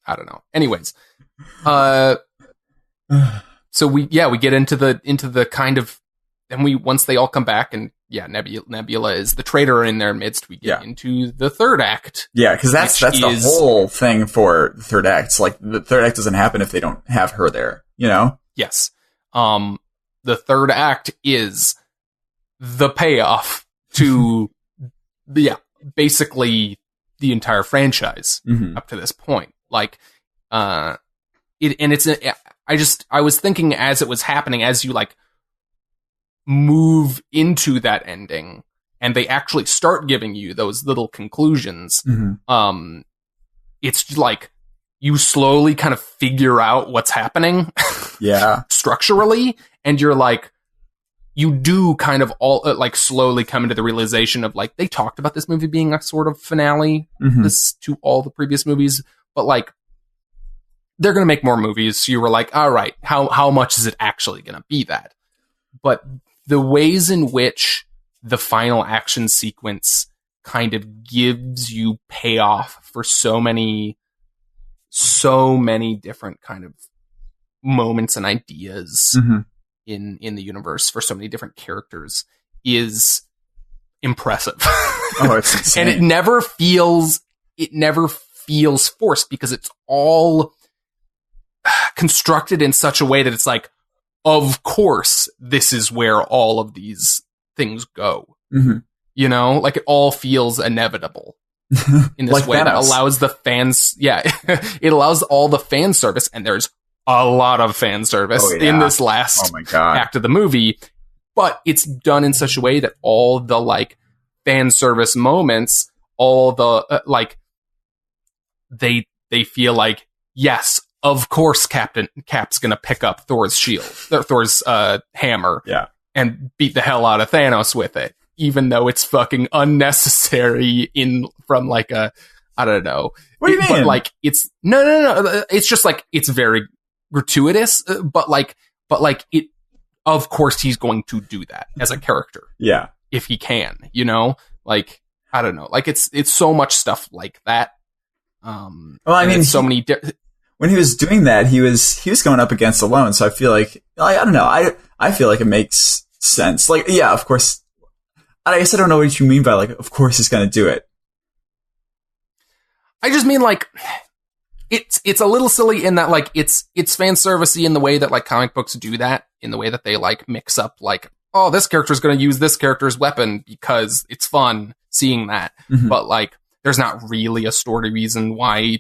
I don't know. Anyways. So we get into the kind of, and once they all come back and Nebula is the traitor in their midst, we get into the third act. Yeah, because that's the whole thing for the third act. It's like the third act doesn't happen if they don't have her there, you know? Yes. The third act is the payoff to basically the entire franchise up to this point. Like, I was thinking as it was happening, as you like move into that ending and they actually start giving you those little conclusions, it's like you slowly kind of figure out what's happening structurally, and you're like, you do kind of all like slowly come into the realization of like, they talked about this movie being a sort of finale to all the previous movies, but like, they're going to make more movies. So you were like, all right, how much is it actually going to be that? But the ways in which the final action sequence kind of gives you payoff for so many different kind of moments and ideas in the universe for so many different characters is impressive. Oh, it's insane. And it never feels forced because it's all constructed in such a way that it's like, of course, this is where all of these things go. Mm-hmm. You know, like it all feels inevitable in this like way Thanos. that allows the fans. Yeah, it allows all the fan service, and there's a lot of fan service in this last act of the movie. But it's done in such a way that all the like fan service moments, all the they feel like, yes, of course, Cap's gonna pick up Thor's hammer, and beat the hell out of Thanos with it, even though it's fucking unnecessary from like a, I don't know. What do you mean? But like it's no. It's just like it's very gratuitous, but it. Of course, he's going to do that as a character. Yeah, if he can, you know, like I don't know, like it's so much stuff like that. Well, I mean, so many. When he was doing that, he was going up against alone. So I feel like I don't know. I feel like it makes sense. Like, yeah, of course. I guess I don't know what you mean by like, of course he's going to do it. I just mean like it's a little silly in that like it's fan servicey in the way that like comic books do that, in the way that they like mix up like, oh, this character is going to use this character's weapon because it's fun seeing that. Mm-hmm. But like there's not really a story reason why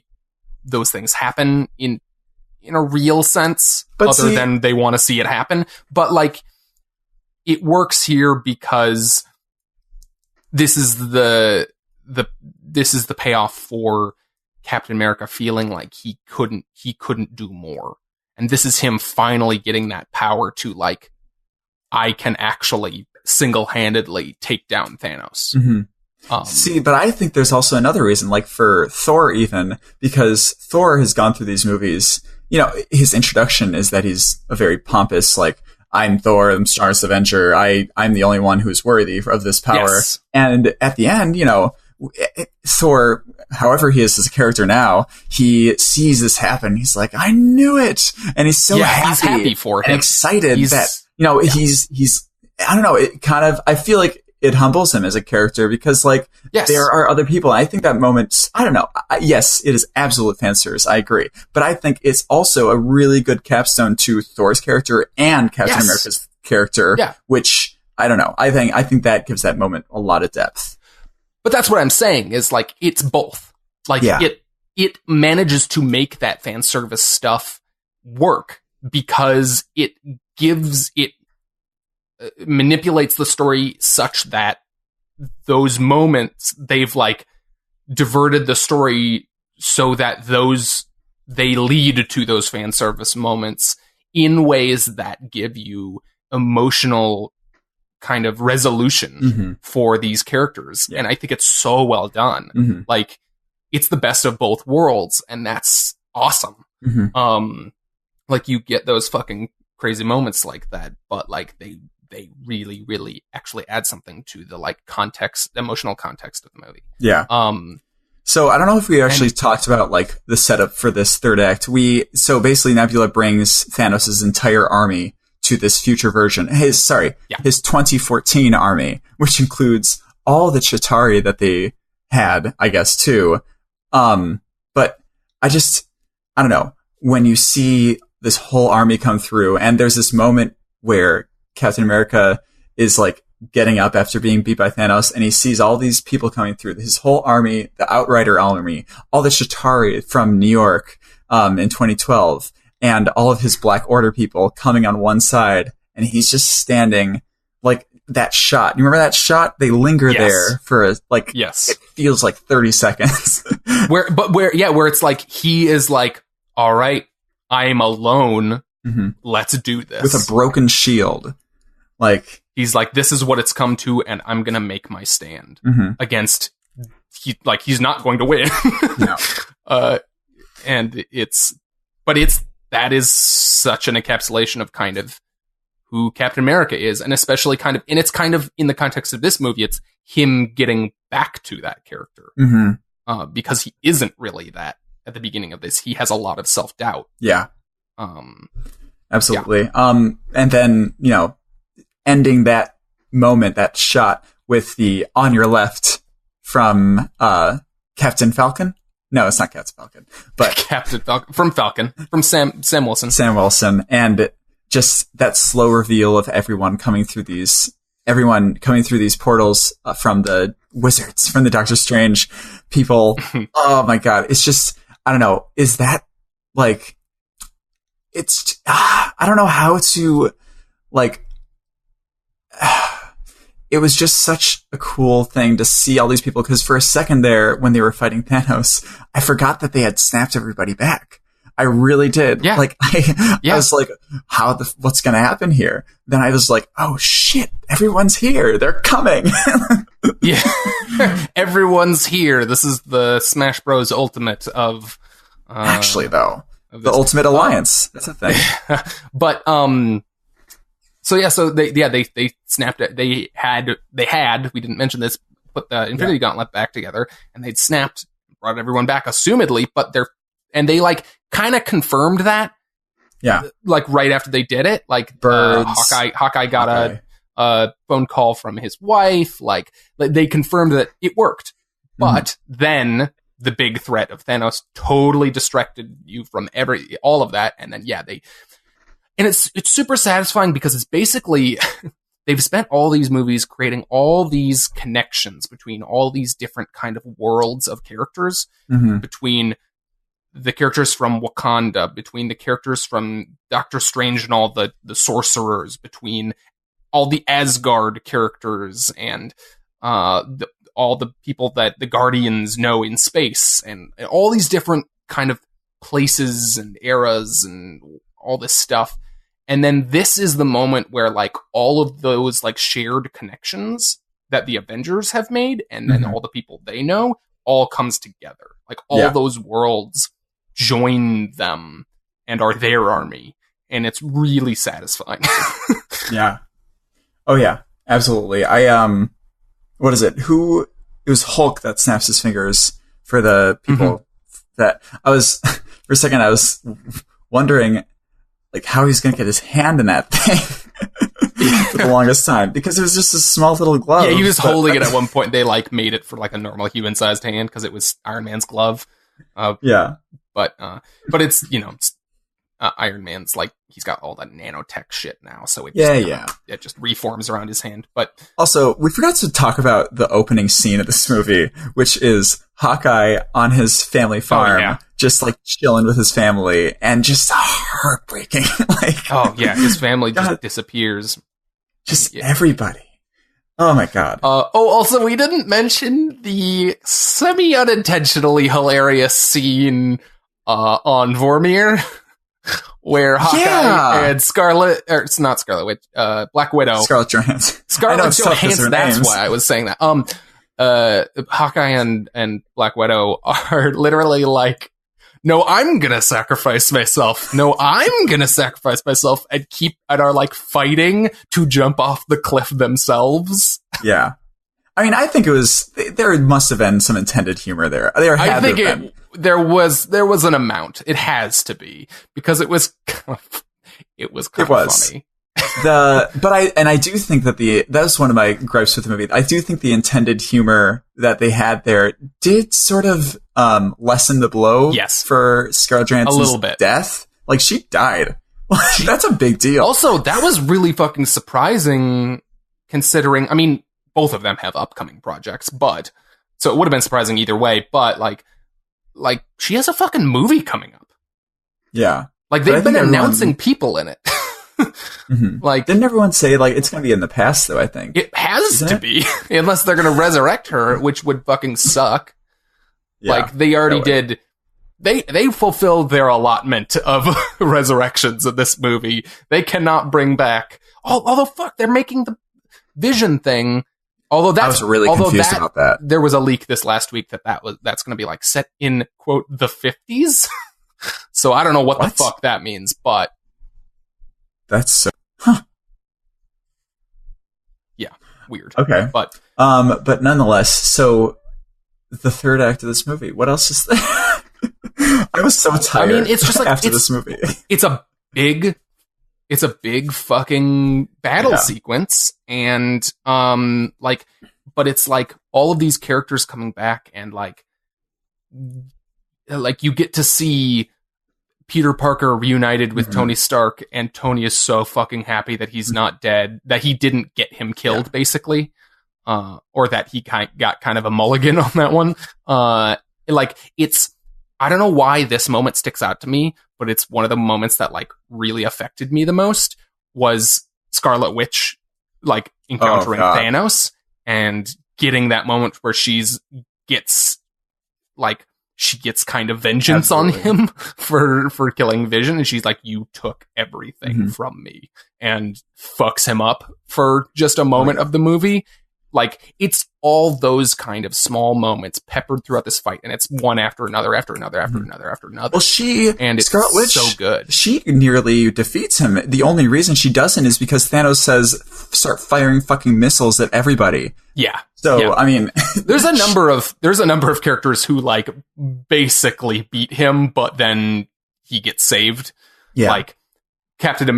those things happen in a real sense, other than they want to see it happen. But like it works here because this is the payoff for Captain America feeling like he couldn't do more. And this is him finally getting that power to like, I can actually single-handedly take down Thanos. Mm-hmm. But I think there's also another reason, like for Thor even, because Thor has gone through these movies, you know, his introduction is that he's a very pompous, like, I'm Thor, I'm strongest Avenger, I'm the only one who's worthy of this power. Yes. And at the end, you know, Thor, however he is as a character now, he sees this happen. He's like, I knew it. And he's so happy. He's happy for him. And excited that, you know, he's, I don't know, it kind of, I feel like it humbles him as a character because like there are other people. And I think that moment, I don't know. Yes, it is absolute fan service. I agree. But I think it's also a really good capstone to Thor's character and Captain America's character, which I don't know. I think that gives that moment a lot of depth. But that's what I'm saying is like, it's both. Like it manages to make that fan service stuff work because it manipulates the story such that those moments, they've like diverted the story so that they lead to those fan service moments in ways that give you emotional kind of resolution for these characters. And I think it's so well done. Like it's the best of both worlds, and that's awesome. Like you get those fucking crazy moments like that, but like they really, really actually add something to the like emotional context of the movie. Yeah. So I don't know if we actually talked about like the setup for this third act. So basically Nebula brings Thanos' entire army to this future version. His 2014 army, which includes all the Chitauri that they had, I guess, too. But I don't know, when you see this whole army come through and there's this moment where Captain America is like getting up after being beat by Thanos and he sees all these people coming through, his whole army, the Outrider army, all the Chitauri from New York, in 2012, and all of his Black Order people coming on one side, and he's just standing like that shot. You remember that shot? They linger there for it feels like 30 seconds. where it's like, he is like, all right, I'm alone. Let's do this. With a broken shield. Like, he's like, this is what it's come to, and I'm going to make my stand against, he's not going to win. No. And that is such an encapsulation of kind of who Captain America is, and especially kind of, and it's kind of in the context of this movie, it's him getting back to that character. Because he isn't really that at the beginning of this. He has a lot of self-doubt. Yeah. absolutely. Yeah. And then, ending that moment, that shot with the on your left from Captain Falcon. No, it's not Captain Falcon, but Captain Falcon from Sam Wilson. Sam Wilson, and just that slow reveal of everyone coming through these portals from the wizards, from the Doctor Strange people. Oh my god, it's just, I don't know. Is that like? It's I don't know how to like. It was just such a cool thing to see all these people, because for a second there, when they were fighting Thanos, I forgot that they had snapped everybody back. I really did. Yeah. Like, I was like, what's going to happen here? Then I was like, oh shit, everyone's here. They're coming. Yeah. Everyone's here. This is the Smash Bros. Ultimate of... Actually, though. The Ultimate Alliance. That's a thing. But, so they snapped it. They had, we didn't mention this, put the Infinity Gauntlet back together, and they'd snapped, brought everyone back, assumedly, they like kind of confirmed that. Yeah. Like right after they did it, like Hawkeye got a phone call from his wife. Like they confirmed that it worked, but then the big threat of Thanos totally distracted you from all of that. And then, and it's super satisfying, because it's basically, they've spent all these movies creating all these connections between all these different kind of worlds of characters, between the characters from Wakanda, between the characters from Doctor Strange and all the sorcerers, between all the Asgard characters and all the people that the Guardians know in space, and all these different kind of places and eras and all this stuff. And then this is the moment where like all of those like shared connections that the Avengers have made, and then all the people they know, all comes together. Like all those worlds join them and are their army, and it's really satisfying. Yeah. Oh yeah, absolutely. What is it? It was Hulk that snaps his fingers for the people that for a second I was wondering like how he's going to get his hand in that thing for the longest time, because it was just a small little glove. Yeah, he was holding it at one point. They like made it for like a normal human sized hand because it was Iron Man's glove. But it's, it's Iron Man's like, he's got all that nanotech shit now, so it just reforms around his hand. But also, we forgot to talk about the opening scene of this movie, which is Hawkeye on his family farm, just like chilling with his family, and just heartbreaking. His family just disappears. Just everybody. Oh my god. Also, we didn't mention the semi-unintentionally hilarious scene on Vormir, where Hawkeye and Black Widow. Scarlett Johansson. Scarlett Johansson, that's why I was saying that. Hawkeye and Black Widow are literally like, no, I'm gonna sacrifice myself. No, I'm gonna sacrifice myself, and are like fighting to jump off the cliff themselves. Yeah. I mean, I think there must have been some intended humor there. There was an amount. It has to be, because it was kind of funny. I do think that was one of my gripes with the movie. I do think the intended humor that they had there did sort of lessen the blow for Scarlett Johansson's a little bit. Death. Like, she died. That's a big deal. Also, that was really fucking surprising, considering, I mean, both of them have upcoming projects, but so it would have been surprising either way, but like she has a fucking movie coming up. Yeah. Like, they've been announcing people in it. Like, didn't everyone say like it's going to be in the past though? I think it has to be, unless they're going to resurrect her, which would fucking suck. Like, they already did. They fulfilled their allotment of resurrections in this movie. They cannot bring back. Although fuck, they're making the Vision thing. Although I was really confused about that. There was a leak this last week that's going to be like set in quote the 50s. So I don't know what the fuck that means, but that's so yeah, weird. Okay, but nonetheless, so the third act of this movie. What else is there? I was so tired. I mean, it's just like after this movie. It's a big it's a big fucking battle sequence, and like, but it's like all of these characters coming back, and like you get to see Peter Parker reunited with Tony Stark, and Tony is so fucking happy that he's not dead, that he didn't get him killed, basically, or that he got kind of a mulligan on that one. Like, it's, I don't know why this moment sticks out to me, but it's one of the moments that like really affected me the most, was Scarlet Witch like encountering Thanos and getting that moment where she gets kind of vengeance on him for killing Vision, and she's like, you took everything from me, and fucks him up for just a moment of the movie. Like, it's all those kind of small moments peppered throughout this fight, and it's one after another, after another, after another, after another. Well, it's Scarlet Witch, so good. She nearly defeats him. The only reason she doesn't is because Thanos says, start firing fucking missiles at everybody. Yeah. So, I mean, there's a number of characters who like basically beat him, but then he gets saved. Yeah. Like Captain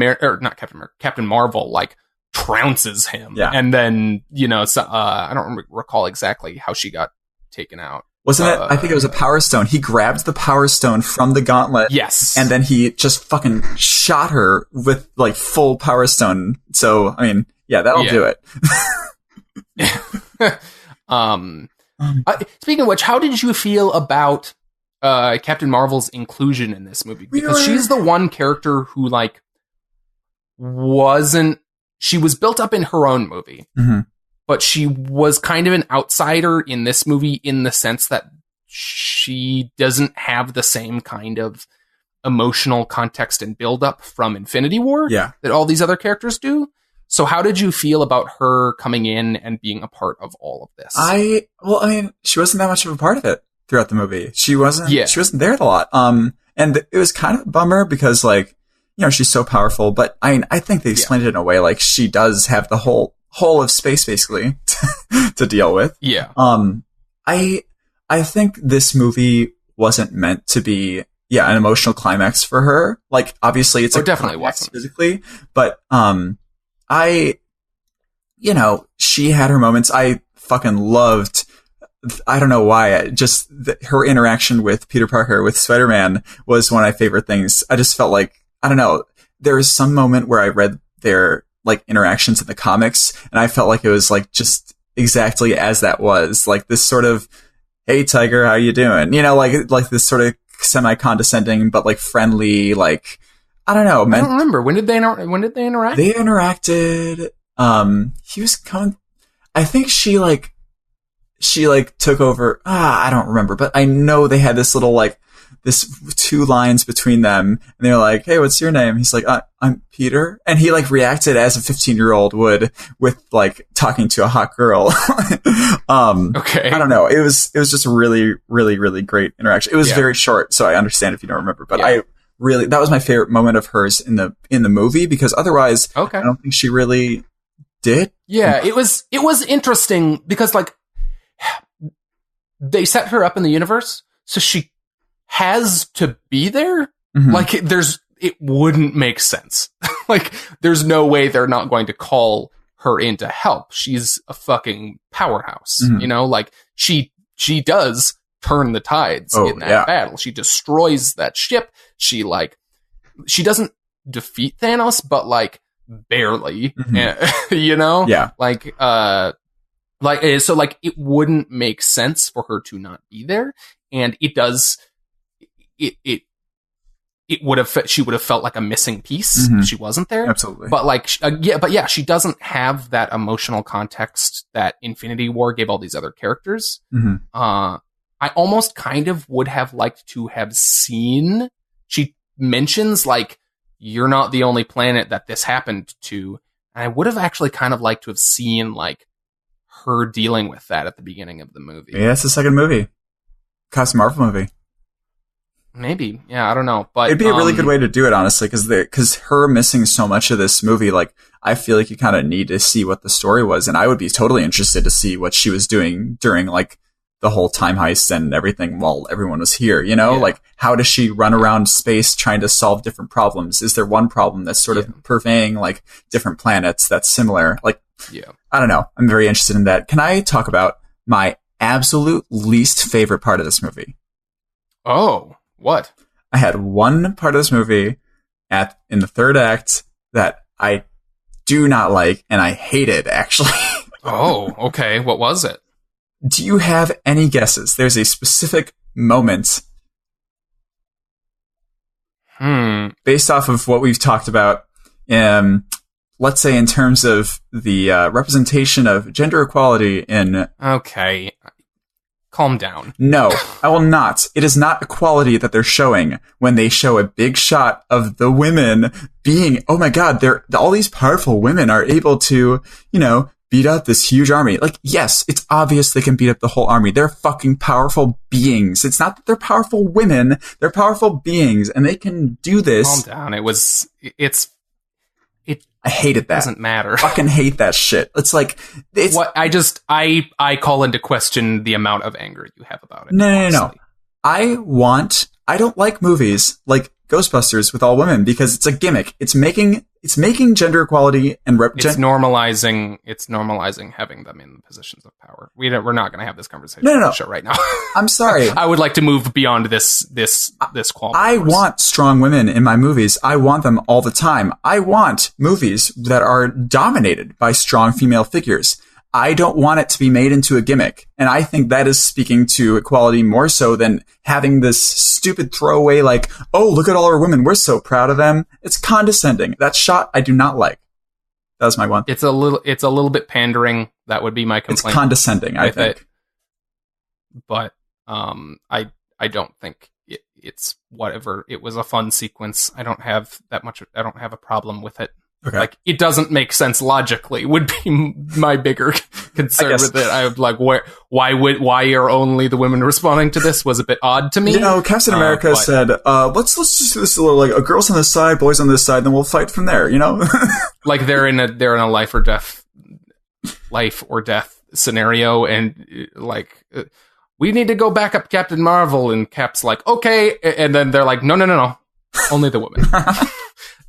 Marvel, like, trounces him, and then I don't recall exactly how she got taken out. Wasn't it? I think it was a Power Stone. He grabbed the Power Stone from the gauntlet, and then he just fucking shot her with like full Power Stone. So I mean, that'll do it. Speaking of which, how did you feel about Captain Marvel's inclusion in this movie? Because she's the one character who like wasn't. She was built up in her own movie, but she was kind of an outsider in this movie in the sense that she doesn't have the same kind of emotional context and build-up from Infinity War that all these other characters do. So how did you feel about her coming in and being a part of all of this? I mean, she wasn't that much of a part of it throughout the movie. She wasn't there a lot. And it was kind of a bummer because, like, she's so powerful, but I think they explained it in a way like she does have the whole of space basically to deal with. Yeah. I think this movie wasn't meant to be an emotional climax for her. Like, obviously it's definitely wasn't physically, but she had her moments. I fucking loved. I don't know why. Her interaction with Peter Parker, with Spider-Man, was one of my favorite things. I just felt like, I don't know. There was some moment where I read their like interactions in the comics, and I felt like it was like just exactly as that was, like this sort of, "Hey Tiger, how you doing?" Like this sort of semi-condescending but like friendly, like, I don't know. I don't remember when did they interact? They interacted. He was coming. I think she took over. I don't remember, but I know they had this little like. This 2 lines between them, and they're like, "Hey, what's your name?" He's like, "I'm Peter," and he like reacted as a 15-year-old would with like talking to a hot girl. Okay, I don't know. It was just a really, really, really great interaction. It was very short, so I understand if you don't remember, but that was my favorite moment of hers in the movie, because otherwise, I don't think she really did. Yeah, it was interesting because like they set her up in the universe, so she has to be there. Like, it wouldn't make sense. Like, there's no way they're not going to call her in to help. She's a fucking powerhouse, like she does turn the tides in that battle. She destroys that ship. She doesn't defeat Thanos, but like barely, so like it wouldn't make sense for her to not be there. And it does, it would have, she would have felt like a missing piece if she wasn't there. Absolutely. But like, she doesn't have that emotional context that Infinity War gave all these other characters. I almost kind of would have liked to have seen, she mentions like, "You're not the only planet that this happened to." And I would have actually kind of liked to have seen like her dealing with that at the beginning of the movie. Yeah, it's the second movie. Captain Marvel movie. Maybe. Yeah, I don't know. But it'd be a really good way to do it, honestly, because her missing so much of this movie, like, I feel like you kind of need to see what the story was, and I would be totally interested to see what she was doing during, like, the whole time heist and everything while everyone was here, you know? Like, how does she run around space trying to solve different problems? Is there one problem that's sort of purveying, like, different planets that's similar? Like, I don't know. I'm very interested in that. Can I talk about my absolute least favorite part of this movie? Oh, what? I had one part of this movie in the third act that I do not like, and I hated, actually. Oh, okay. What was it? Do you have any guesses? There's a specific moment based off of what we've talked about, let's say in terms of the representation of gender equality in... Okay. Calm down. No, I will not. It is not equality that they're showing when they show a big shot of the women being, oh my god, all these powerful women are able to, you know, beat up this huge army. Like, yes, it's obvious they can beat up the whole army. They're fucking powerful beings. It's not that they're powerful women. They're powerful beings, and they can do this. Calm down. I hated that. Doesn't matter. I fucking hate that shit. It's like, it's what I call into question the amount of anger you have about it. No. I don't like movies like Ghostbusters with all women because it's a gimmick. It's making gender equality and it's normalizing having them in positions of power. We're not going to have this conversation on the show right now. I'm sorry. I would like to move beyond this quality. I want strong women in my movies. I want them all the time. I want movies that are dominated by strong female figures. I don't want it to be made into a gimmick. And I think that is speaking to equality more so than having this stupid throwaway like, oh, look at all our women. We're so proud of them. It's condescending. That shot I do not like. That was my one. It's a little bit pandering. That would be my complaint. It's condescending, I think. But I don't think it's whatever. It was a fun sequence. I don't have a problem with it. Okay. Like, it doesn't make sense logically would be my bigger concern with it. I would like, why are only the women responding to this was a bit odd to me. You know, Captain America said, let's just do this little, like, girls on this side, boys on this side, then we'll fight from there, you know? Like, they're in a life or death scenario, and like, we need to go back up Captain Marvel, and Cap's like, okay, and then they're like, no, only the women.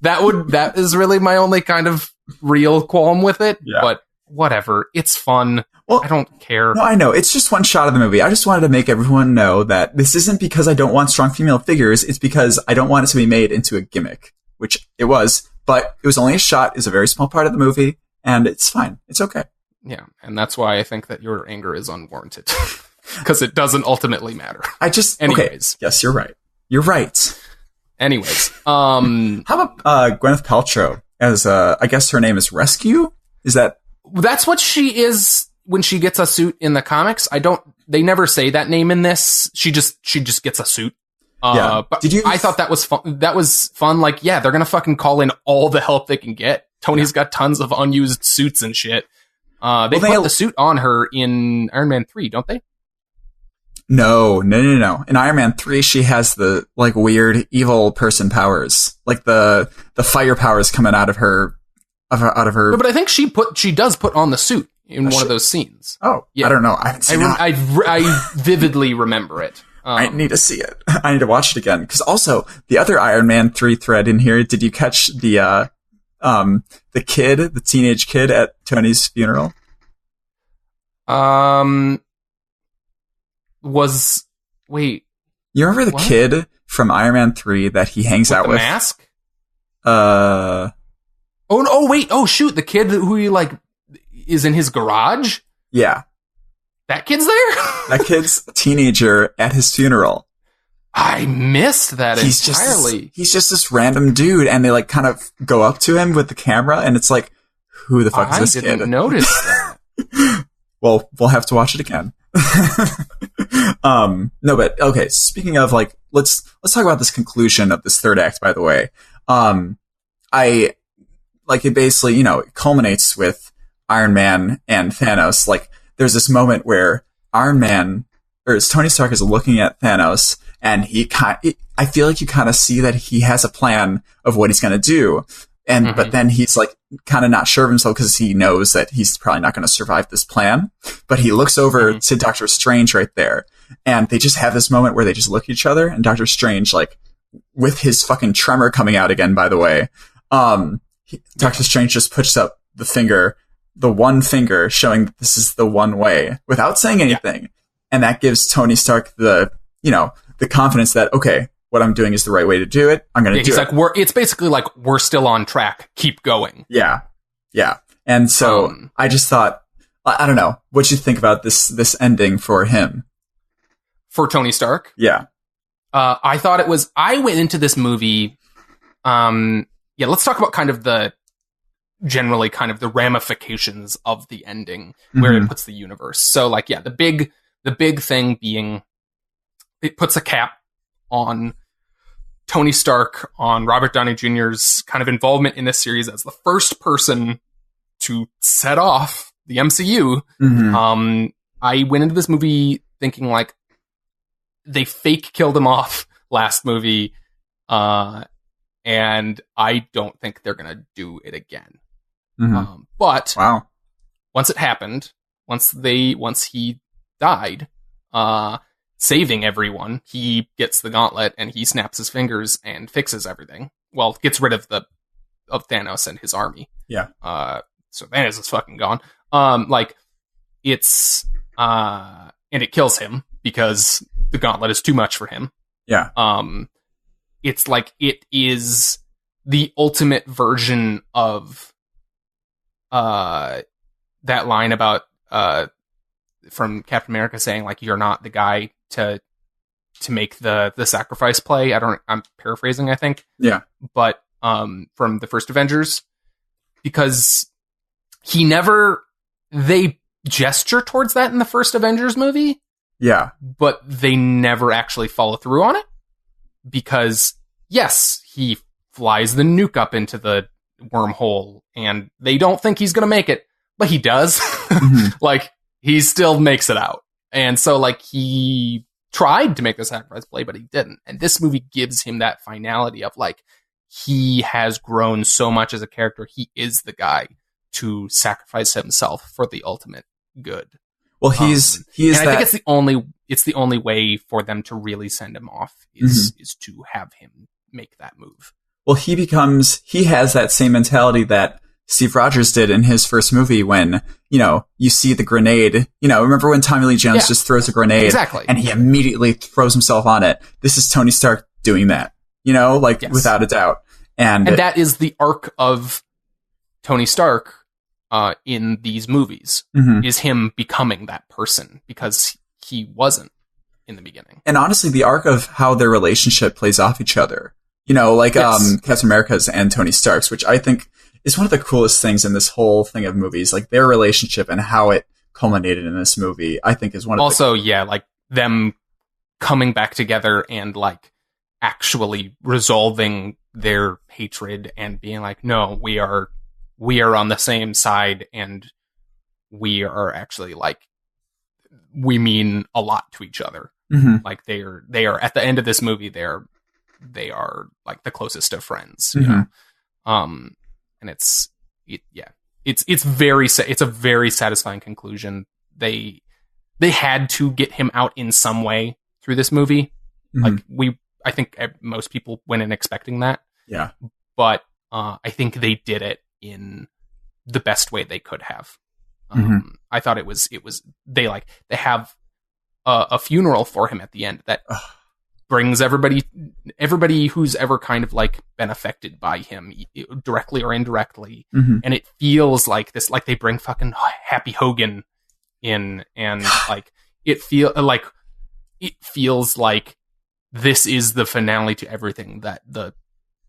That is really my only kind of real qualm with it, but whatever. It's fun. Well, I don't care. No, I know. It's just one shot of the movie. I just wanted to make everyone know that this isn't because I don't want strong female figures. It's because I don't want it to be made into a gimmick, which it was, but it was only a shot. It's a very small part of the movie, and it's fine. It's okay. Yeah, and that's why I think that your anger is unwarranted, because it doesn't ultimately matter. Anyways. Okay. Yes, you're right. You're right. Anyways, how about Gwyneth Paltrow as I guess her name is Rescue? That's what she is when she gets a suit in the comics? They never say that name in this. She just gets a suit. But I thought that was fun. That was fun. Like, yeah, they're gonna fucking call in all the help they can get. Tony's got tons of unused suits and shit. They put the suit on her in Iron Man 3, don't they? No. In Iron Man 3, she has the, like, weird evil person powers. Like, the fire powers coming out of her. No, but I think she does put on the suit in one of those scenes. Oh, yeah. I don't know. I haven't seen it. I vividly remember it. I need to see it. I need to watch it again. Because also, the other Iron Man 3 thread in here, did you catch the teenage kid at Tony's funeral? Wait. You remember the kid from Iron Man 3 that he hangs out with? The mask? Oh, shoot. The kid who he, like, is in his garage? Yeah. That kid's there? That kid's a teenager at his funeral. I missed that entirely. He's just this random dude, and they, like, kind of go up to him with the camera, and it's like, who the fuck is this kid? I didn't notice that. Well, we'll have to watch it again. No, but okay. Speaking of, like, let's talk about this conclusion of this third act. By the way, it basically, you know, it culminates with Iron Man and Thanos. Like, there's this moment where Tony Stark is looking at Thanos, and I feel like you kind of see that he has a plan of what he's going to do. And, but then he's like kind of not sure of himself because he knows that he's probably not going to survive this plan. But he looks over to Doctor Strange right there, and they just have this moment where they just look at each other, and Doctor Strange, like, with his fucking tremor coming out again, by the way, Doctor Strange just puts up the one finger, showing that this is the one way, without saying anything. Yeah. And that gives Tony Stark the confidence that, okay, what I'm doing is the right way to do it. I'm going to do it. He's like, it's basically like, we're still on track. Keep going. Yeah. Yeah. And so I just thought, I don't know, what you think about this ending for him? For Tony Stark? Yeah. I thought I went into this movie, let's talk about kind of the ramifications of the ending, where it puts the universe. So, like, yeah, the big thing being, it puts a cap on Tony Stark, on Robert Downey Jr.'s kind of involvement in this series as the first person to set off the MCU. I went into this movie thinking, like, they fake killed him off last movie, and I don't think they're gonna do it again. But once it happened, once he died, saving everyone, he gets the gauntlet and he snaps his fingers and fixes everything. Well, gets rid of Thanos and his army. Yeah. So Thanos is fucking gone. And it kills him because the gauntlet is too much for him. Yeah. It's like, it is the ultimate version of that line about from Captain America saying, like, you're not the guy to make the sacrifice play. I'm paraphrasing, I think. Yeah. But from the first Avengers, because they gesture towards that in the first Avengers movie. Yeah. But they never actually follow through on it, because yes, he flies the nuke up into the wormhole and they don't think he's going to make it, but he does. Like, he still makes it out. And so, like, he tried to make the sacrifice play, but he didn't. And this movie gives him that finality of, like, he has grown so much as a character. He is the guy to sacrifice himself for the ultimate good. Well, he is. And I think it's the only way for them to really send him off is to have him make that move. Well, he has that same mentality that Steve Rogers did in his first movie when, you see the grenade, remember when Tommy Lee Jones just throws a grenade? Exactly. And he immediately throws himself on it. This is Tony Stark doing that, without a doubt. And that is the arc of Tony Stark in these movies, is him becoming that person, because he wasn't in the beginning. And honestly, the arc of how their relationship plays off each other, Captain America's and Tony Stark's, which I think is one of the coolest things in this whole thing of movies, like their relationship and how it culminated in this movie, I think is one of like them coming back together and, like, actually resolving their hatred and being like, no, we are on the same side, and we are actually, like, we mean a lot to each other. Like, they are at the end of this movie, they are like the closest of friends, and it's a very satisfying conclusion. They had to get him out in some way through this movie. I think most people went in expecting that. Yeah. But I think they did it in the best way they could have. I thought it was they have a funeral for him at the end that brings everybody who's ever kind of, like, been affected by him, directly or indirectly. And it feels like this, like they bring fucking Happy Hogan in, and like it feels like this is the finale to everything that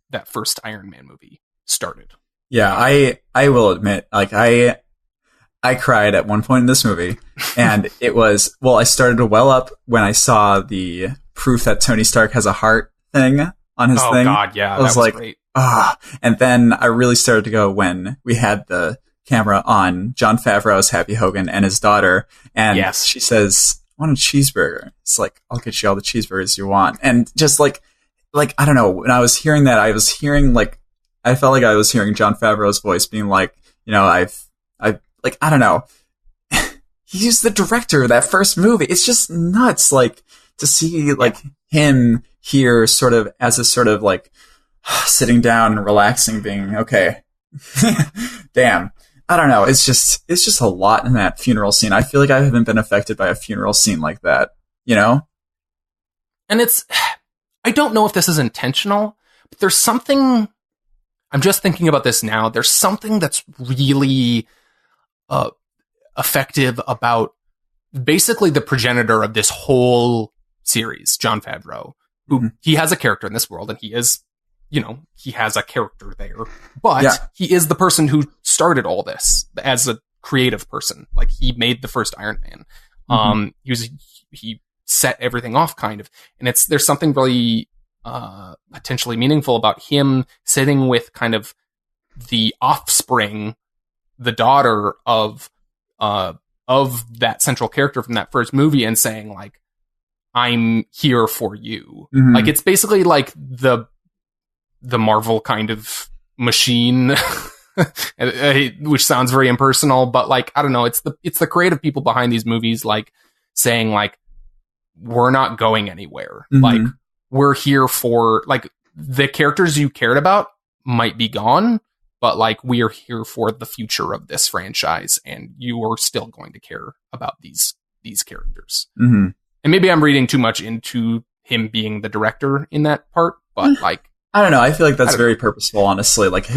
that first Iron Man movie started. Yeah, I will admit, like, I cried at one point in this movie, and it was, I started to well up when I saw the proof that Tony Stark has a heart thing on his thing. Oh god, yeah, that was like, great. And then I really started to go when we had the camera on Jon Favreau's Happy Hogan and his daughter, and she says, "I want a cheeseburger." It's like, "I'll get you all the cheeseburgers you want." And just like I don't know, when I was hearing that, I was hearing, like, I felt like I was hearing Jon Favreau's voice being like, you know, I've like, I don't know. He's the director of that first movie. It's just nuts, like, to see, like, him here sort of as a sort of, like, sitting down and relaxing, being, okay, damn. I don't know. It's just a lot in that funeral scene. I feel like I haven't been affected by a funeral scene like that, you know? And I don't know if this is intentional, but there's something, I'm just thinking about this now, there's something that's really effective about basically the progenitor of this whole series, Jon Favreau, who he has a character in this world, and he is, you know, he has a character there, but he is the person who started all this as a creative person. Like, he made the first Iron Man. He set everything off, kind of, and there's something really potentially meaningful about him sitting with kind of the offspring, the daughter of that central character from that first movie, and saying, like, I'm here for you. Like, it's basically like the Marvel kind of machine, which sounds very impersonal, but, like, I don't know, it's the creative people behind these movies, like, saying, like, we're not going anywhere. Like, we're here for, like, the characters you cared about might be gone, but, like, we are here for the future of this franchise, and you are still going to care about these characters. And maybe I'm reading too much into him being the director in that part, but, like, I don't know. I feel like that's very purposeful, honestly. Like,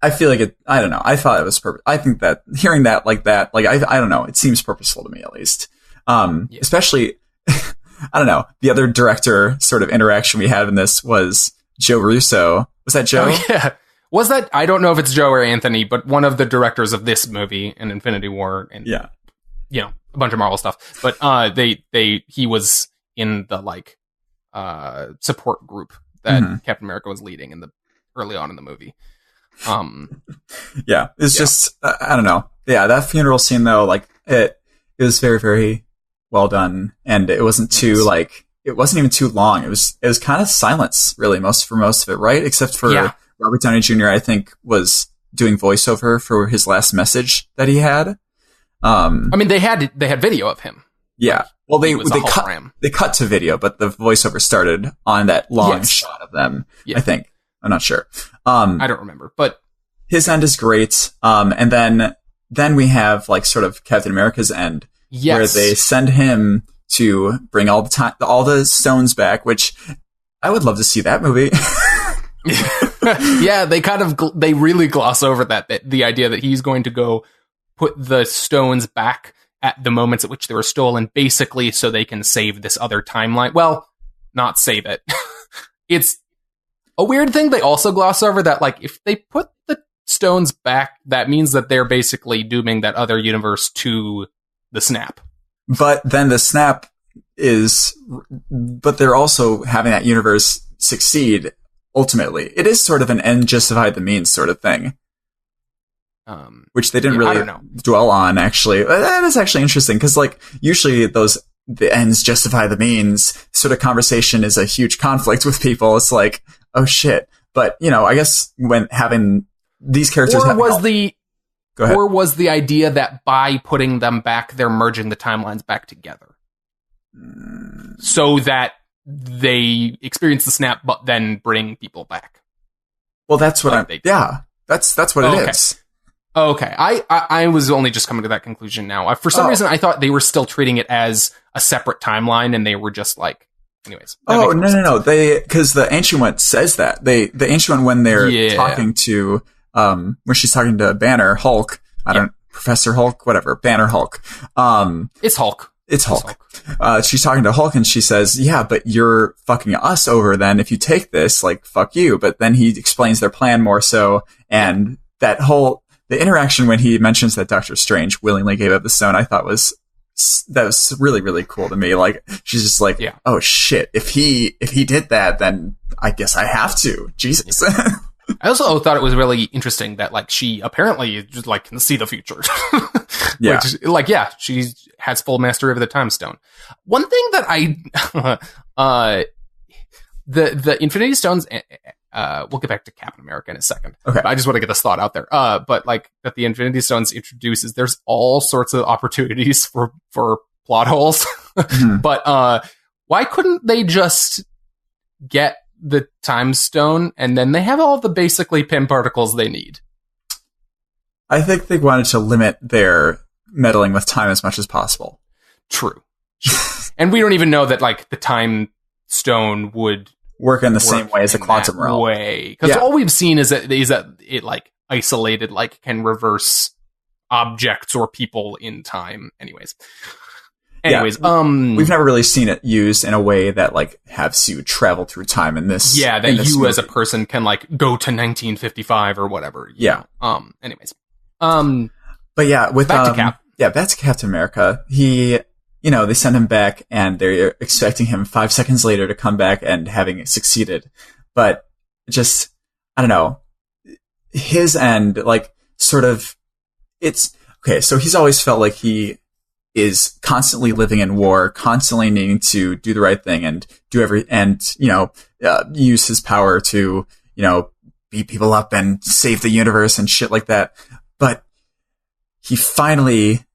I feel like it. I don't know. I thought it was purpose. I think that hearing that, like, I don't know. It seems purposeful to me, at least. Especially, I don't know. The other director sort of interaction we had in this was Joe Russo. Was that Joe? Oh, yeah. Was that? I don't know if it's Joe or Anthony, but one of the directors of this movie and Infinity War, and you know, a bunch of Marvel stuff. But he was in the, like, support group that Captain America was leading early on in the movie. It's just I don't know. Yeah, that funeral scene though, like, it was very, very well done, and it wasn't too like, it wasn't even too long. It was kind of silence, really, most of it, right? Except for Robert Downey Jr., I think, was doing voiceover for his last message that he had. I mean, they had video of him. Yeah. Well, they cut to video, but the voiceover started on that long shot of them. I think. I'm not sure. I don't remember, but his end is great. And then we have, like, sort of Captain America's end, where they send him to bring all the stones back, which I would love to see that movie. Yeah, they really gloss over that the idea that he's going to go put the stones back at the moments at which they were stolen, basically so they can save this other timeline. Well, not save it. It's a weird thing. They also gloss over that, like, if they put the stones back, that means that they're basically dooming that other universe to the snap. But then the snap but they're also having that universe succeed ultimately. It is sort of an end justified the means sort of thing. Which they didn't really dwell on, actually. That is actually interesting, because, like, usually the ends justify the means sort of conversation is a huge conflict with people. It's like, oh shit. But, you know, I guess when having these characters... Go ahead. Or was the idea that by putting them back, they're merging the timelines back together? So that they experience the snap, but then bring people back. Well, that's what that's what it is. Okay, I was only just coming to that conclusion now. For some reason, I thought they were still treating it as a separate timeline, and they were just like, anyways. No. Because the Ancient One says that. The Ancient One, when they're talking to, when she's talking to Banner, Hulk, Professor Hulk, whatever, Banner Hulk. It's Hulk. It's Hulk. She's talking to Hulk, and she says, yeah, but you're fucking us over then if you take this, like, fuck you. But then he explains their plan more so, and the interaction when he mentions that Doctor Strange willingly gave up the stone, I thought was really, really cool to me. Like, she's just like, oh shit, if he did that, then I guess I have to. Jesus. I also thought it was really interesting that, like, she apparently just, like, can see the future. Yeah. Which, like, she has full mastery of the time stone. One thing that the Infinity Stones we'll get back to Captain America in a second. Okay. But I just want to get this thought out there. But like that the Infinity Stones introduces, there's all sorts of opportunities for plot holes. Mm-hmm. But why couldn't they just get the time stone and then they have all the basically Pym particles they need? I think they wanted to limit their meddling with time as much as possible. True. And we don't even know that like the time stone would work in the same way as the quantum realm. Because all we've seen is that it like isolated, like can reverse objects or people in time. Anyways, we've never really seen it used in a way that like has you travel through time in this. Yeah, that you movie. As a person can like go to 1955 or whatever. Yeah. Anyways. But yeah, with back to Cap. Yeah, back to Captain America. He, they send him back and they're expecting him 5 seconds later to come back and having succeeded. But just, I don't know, his end, like, sort of, it's, okay, so he's always felt like he is constantly living in war, constantly needing to do the right thing and use his power to, beat people up and save the universe and shit like that. But he finally,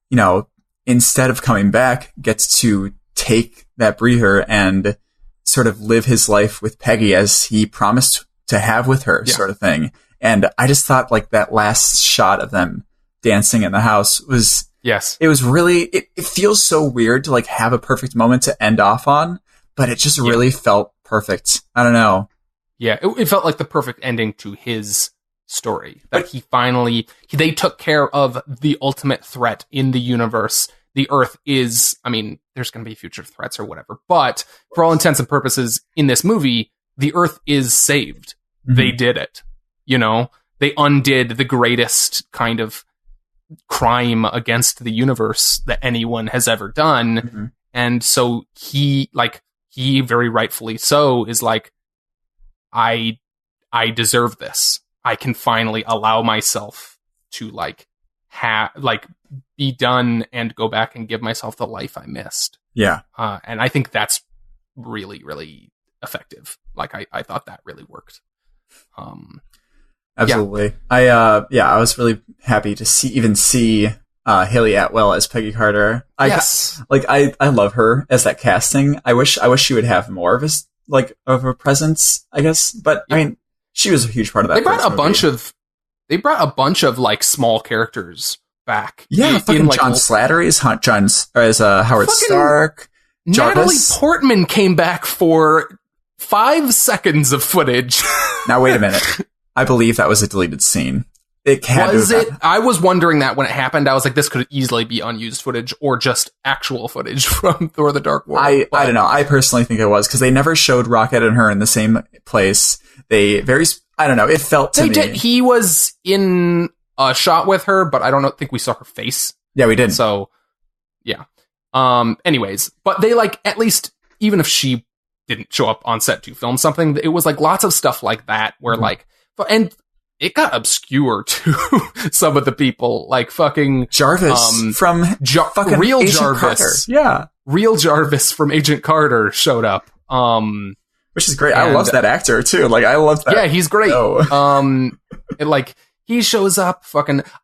instead of coming back, gets to take that breather and sort of live his life with Peggy as he promised to have with her, sort of thing. And I just thought like that last shot of them dancing in the house was, it was really, it feels so weird to like have a perfect moment to end off on, but it just really felt perfect. I don't know. Yeah, it felt like the perfect ending to his story. That he finally, they took care of the ultimate threat in the universe. The Earth is, I mean, there's going to be future threats or whatever, but for all intents and purposes in this movie, the Earth is saved. Mm-hmm. They did it. They undid the greatest kind of crime against the universe that anyone has ever done. Mm-hmm. And so he very rightfully so is like, I deserve this. I can finally allow myself to be done and go back and give myself the life I missed. Yeah. And I think that's really, really effective. Like I thought that really worked. Absolutely. Yeah. I was really happy to see Haley Atwell as Peggy Carter. I love her as that casting. I wish she would have more of a presence, I guess. But I mean, she was a huge part of that. They brought a bunch of like small characters back. Yeah, fucking John Slattery as Howard Stark. Natalie Portman came back for 5 seconds of footage. Now wait a minute. I believe that was a deleted scene. I was wondering that when it happened. I was like, this could easily be unused footage or just actual footage from Thor: The Dark World. I don't know. I personally think it was because they never showed Rocket and her in the same place. I don't know. It felt to me. He was in a shot with her, but I don't think we saw her face. Yeah, we didn't. So, yeah. Anyways, but they at least, even if she didn't show up on set to film something, it was lots of stuff like that where and it got obscure to some of the people, fucking Jarvis from fucking real Agent Jarvis. Carter. Yeah, real Jarvis from Agent Carter showed up. Which is great. I love that actor too. I love that. Yeah, he's great. He shows up.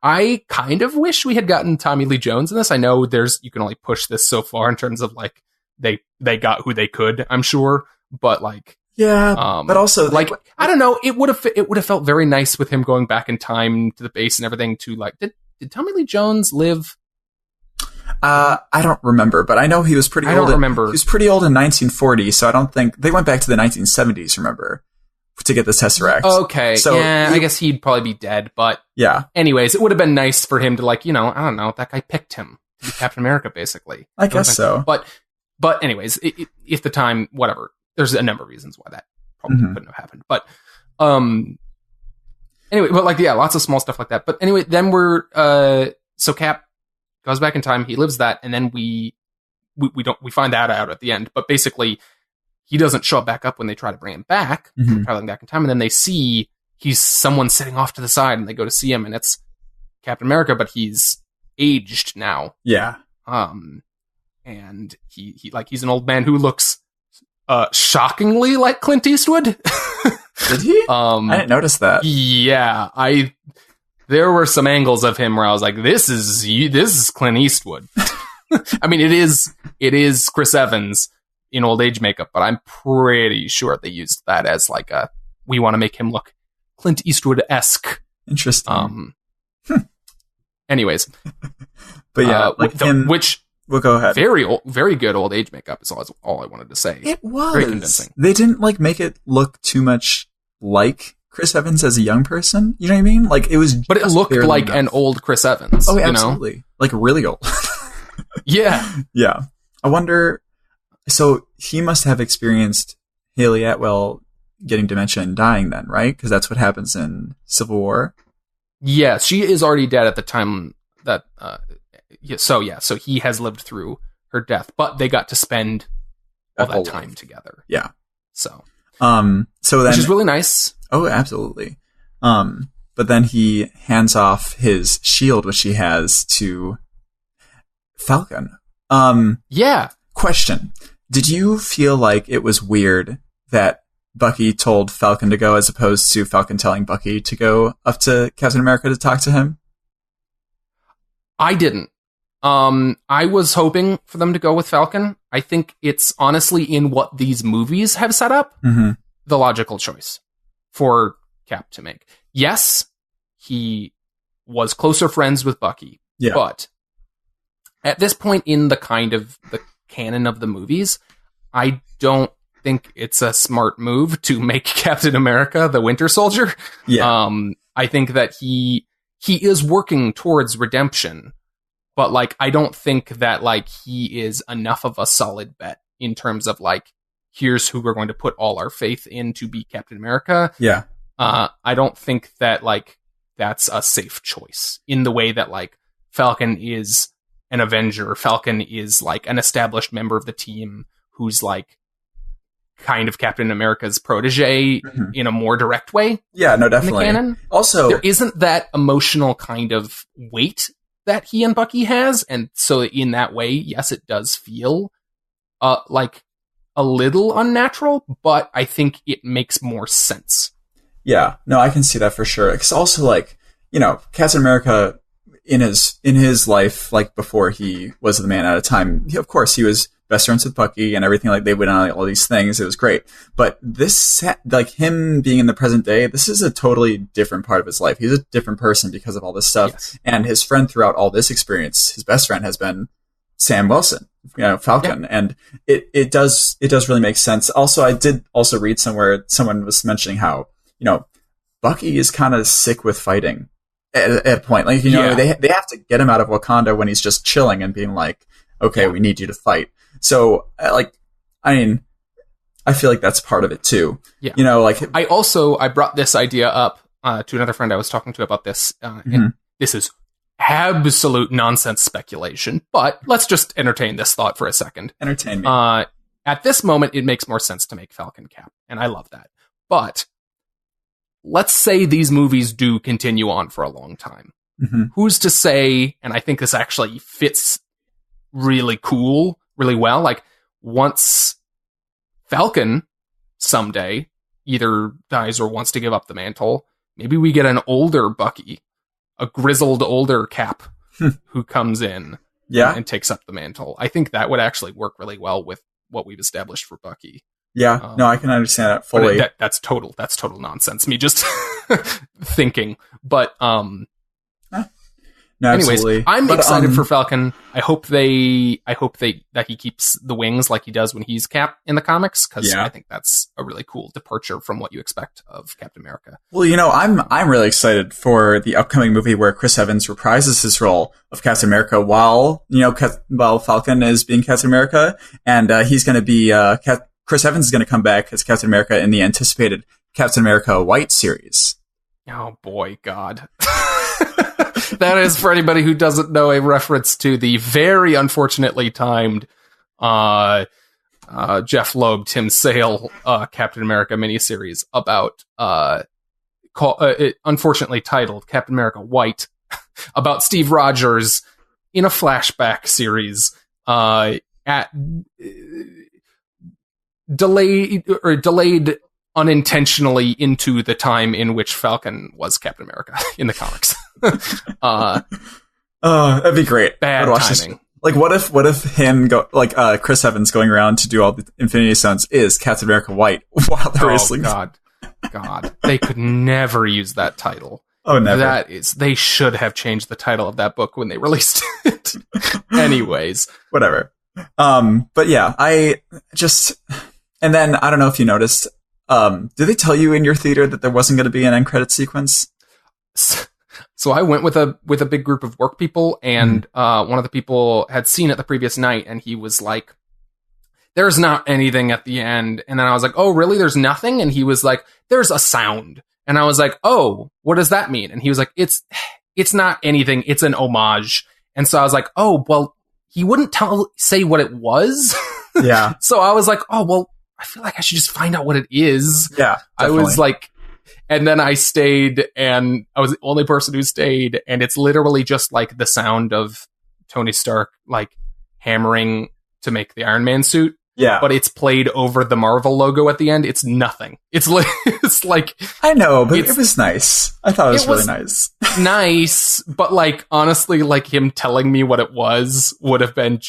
I kind of wish we had gotten Tommy Lee Jones in this. I know you can only push this so far in terms of they got who they could. I'm sure, but but also I don't know. It would have felt very nice with him going back in time to the base and everything. Did Tommy Lee Jones live? I don't remember, but I know he was pretty old. I don't remember. He was pretty old in 1940, so I don't think they went back to the 1970s. Remember, to get the Tesseract. Okay, so I guess he'd probably be dead. But yeah. Anyways, it would have been nice for him to I don't know, that guy picked him to be Captain America, basically. I guess so. But anyways, if the time, whatever, there's a number of reasons why that probably couldn't have happened. But anyway, but lots of small stuff like that. But anyway, then so Cap goes back in time, he lives that, and then we find that out at the end. But basically, he doesn't show back up when they try to bring him back, traveling back in time, and then they see he's someone sitting off to the side, and they go to see him, and it's Captain America, but he's aged now. Yeah. And he's an old man who looks shockingly like Clint Eastwood. Did he? I didn't notice that. Yeah, there were some angles of him where I was like, this is Clint Eastwood. I mean, it is Chris Evans in old age makeup, but I'm pretty sure they used that as like we want to make him look Clint Eastwood-esque. Interesting. Anyways. But yeah, we'll go ahead. Very good old age makeup is all I wanted to say. It was. Very convincing. They didn't like make it look too much like Chris Evans as a young person. You know what I mean? Like it was, but it looked like an old Chris Evans. Oh, absolutely. You know? Like really old. Yeah. Yeah. I wonder, so he must have experienced Haley Atwell getting dementia and dying then, right? Because that's what happens in Civil War. Yeah, she is already dead at the time that, so he has lived through her death, but they got to spend all that time together. Yeah. So then, which is really nice. Oh, absolutely. But then he hands off his shield, which he has, to Falcon. Yeah. Question. Did you feel like it was weird that Bucky told Falcon to go as opposed to Falcon telling Bucky to go up to Captain America to talk to him? I didn't. I was hoping for them to go with Falcon. I think it's honestly in what these movies have set up, the logical choice for Cap to make. Yes, he was closer friends with Bucky, but at this point in the kind of the canon of the movies, I don't think it's a smart move to make Captain America the Winter Soldier. Yeah. I think that he is working towards redemption, but like I don't think that like he is enough of a solid bet in terms of like here's who we're going to put all our faith in to be Captain America. Yeah. I don't think that like that's a safe choice in the way that like Falcon is an Avenger. Falcon is like an established member of the team who's like kind of Captain America's protege in a more direct way. Yeah, no, definitely. In the canon. Also, there isn't that emotional kind of weight that he and Bucky has, and so in that way, yes, it does feel like a little unnatural, but I think it makes more sense. Yeah, no, I can see that for sure. Because also, like, you know, Captain America in his life, like before he was the Man at a Time, of course, he was best friends with Bucky and everything. Like they went on all these things. It was great. But this, like him being in the present day, this is a totally different part of his life. He's a different person because of all this stuff. Yes. And his friend throughout all this experience, his best friend has been Sam Wilson, you know, Falcon. Yeah. And it does really make sense. Also, I did also read somewhere someone was mentioning how, you know, Bucky is kind of sick with fighting at a point. Like, you know, they have to get him out of Wakanda when he's just chilling and being like, okay, we need you to fight. So, like, I mean, I feel like that's part of it too. Yeah. You know, like I brought this idea up to another friend I was talking to about this. And this is absolute nonsense speculation, but let's just entertain this thought for a second. Entertain me. At this moment, it makes more sense to make Falcon Cap, and I love that. But let's say these movies do continue on for a long time. Who's to say, and I think this actually fits really well, like once Falcon someday either dies or wants to give up the mantle, maybe we get an older Bucky, a grizzled older Cap who comes in and takes up the mantle. I think that would actually work really well with what we've established for Bucky. Yeah, no, I can understand that fully. That's total nonsense. Me just thinking, but no, anyways, absolutely. I'm excited for Falcon. I hope that he keeps the wings like he does when he's Cap in the comics, because I think that's a really cool departure from what you expect of Captain America. Well, you know, I'm really excited for the upcoming movie where Chris Evans reprises his role of Captain America while Falcon is being Captain America, and he's going to be Chris Evans is going to come back as Captain America in the anticipated Captain America White series. Oh boy, God. That is, for anybody who doesn't know, a reference to the very unfortunately timed Jeff Loeb, Tim Sale Captain America miniseries about unfortunately titled Captain America White, about Steve Rogers in a flashback series at delayed unintentionally into the time in which Falcon was Captain America in the comics. That'd be great. Bad timing. Like, what if him Chris Evans going around to do all the Infinity Stones is Captain America White while they're wrestling? God, they could never use that title. Oh, never. They should have changed the title of that book when they released it. Anyways, whatever. But yeah, and then I don't know if you noticed. Did they tell you in your theater that there wasn't going to be an end credit sequence? So I went with a big group of work people, and one of the people had seen it the previous night, and he was like, "There's not anything at the end." And then I was like, "Oh, really? There's nothing?" And he was like, "There's a sound." And I was like, "Oh, what does that mean?" And he was like, "It's not anything. It's an homage." And so I was like, "Oh, well, he wouldn't say what it was." Yeah. So I was like, "Oh, well, I feel like I should just find out what it is." Yeah. Definitely. I was like, and then I stayed, and I was the only person who stayed, and it's literally just like the sound of Tony Stark like hammering to make the Iron Man suit. Yeah. But it's played over the Marvel logo at the end. It's nothing. It's like I know, but it was nice. I thought it was really nice. Nice, but like honestly, like him telling me what it was would have been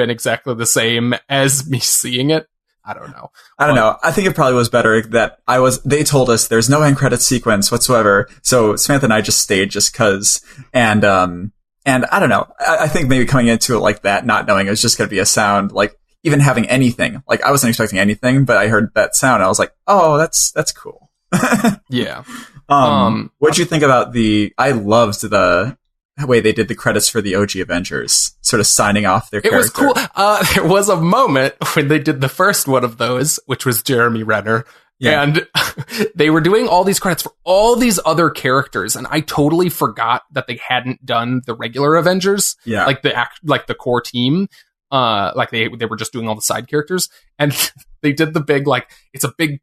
exactly the same as me seeing it. I don't know. I think it probably was better that they told us there's no end credit sequence whatsoever. So Samantha and I just stayed just cause. And I don't know. I think maybe coming into it like that, not knowing it was just going to be a sound, like even having anything, like I wasn't expecting anything, but I heard that sound. And I was like, oh, that's cool. Yeah. What'd you think about I loved the way they did the credits for the OG Avengers, sort of signing off their character. It was cool. There was a moment when they did the first one of those, which was Jeremy Renner. Yeah. And they were doing all these credits for all these other characters, and I totally forgot that they hadn't done the regular Avengers, like the core team. Like they were just doing all the side characters, and they did the big, like, it's a big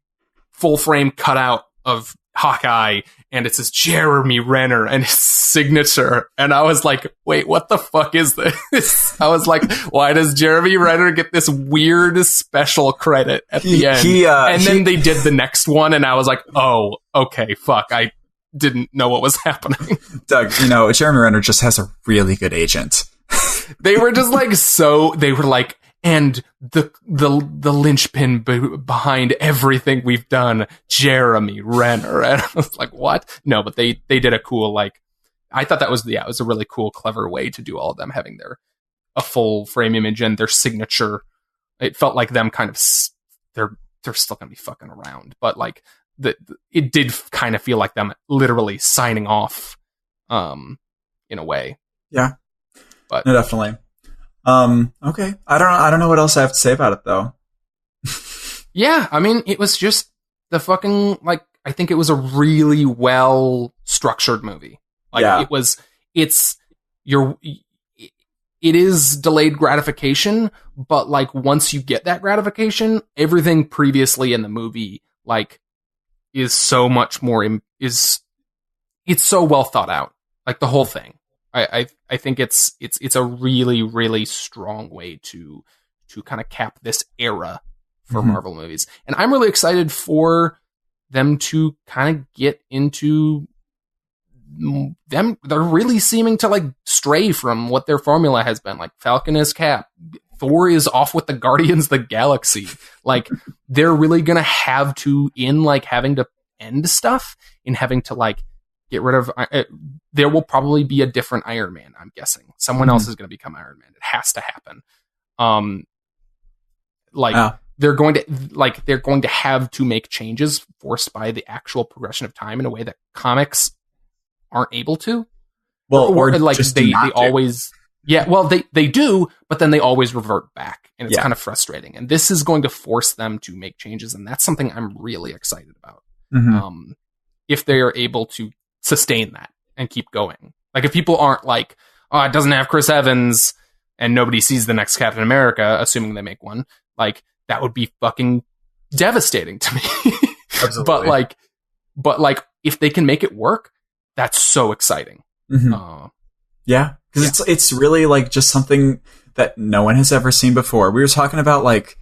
full frame cutout of Hawkeye, and it says Jeremy Renner and his signature. And I was like, wait, what the fuck is this? I was like, why does Jeremy Renner get this weird special credit at the end? And then they did the next one, and I was like, oh, okay, fuck, I didn't know what was happening. Doug, Jeremy Renner just has a really good agent. They were just like, they were like, and the linchpin behind everything we've done, Jeremy Renner. And I was like, what? No, but they did a cool, like, I thought that was, it was a really cool, clever way to do all of them having a full frame image and their signature. It felt like them kind of, they're still going to be fucking around, but like it did kind of feel like them literally signing off, in a way. Yeah. But no, definitely. Okay. I don't know what else I have to say about it though. Yeah, I mean, it was just the fucking, like, I think it was a really well structured movie. Like, it is delayed gratification, but like once you get that gratification, everything previously in the movie, like, is so much more, it's so well thought out. Like the whole thing. I think it's a really, really strong way to kind of cap this era for Marvel movies. And I'm really excited for them to kind of get into them. They're really seeming to like stray from what their formula has been. Like Falcon is Cap, Thor is off with the Guardians of the Galaxy. Like they're really going to have to, in like having to end stuff, in having to like get rid of, there will probably be a different Iron Man, I'm guessing. Someone else is going to become Iron Man. It has to happen. They're going to have to make changes forced by the actual progression of time in a way that comics aren't able to. Well, or like just they always, they do, but then they always revert back, and it's kind of frustrating. And this is going to force them to make changes, and that's something I'm really excited about. If they are able to sustain that and keep going. Like if people aren't like, oh, it doesn't have Chris Evans and nobody sees the next Captain America, assuming they make one, like that would be fucking devastating to me. Absolutely. but like if they can make it work, that's so exciting. Because it's really like just something that no one has ever seen before. We were talking about like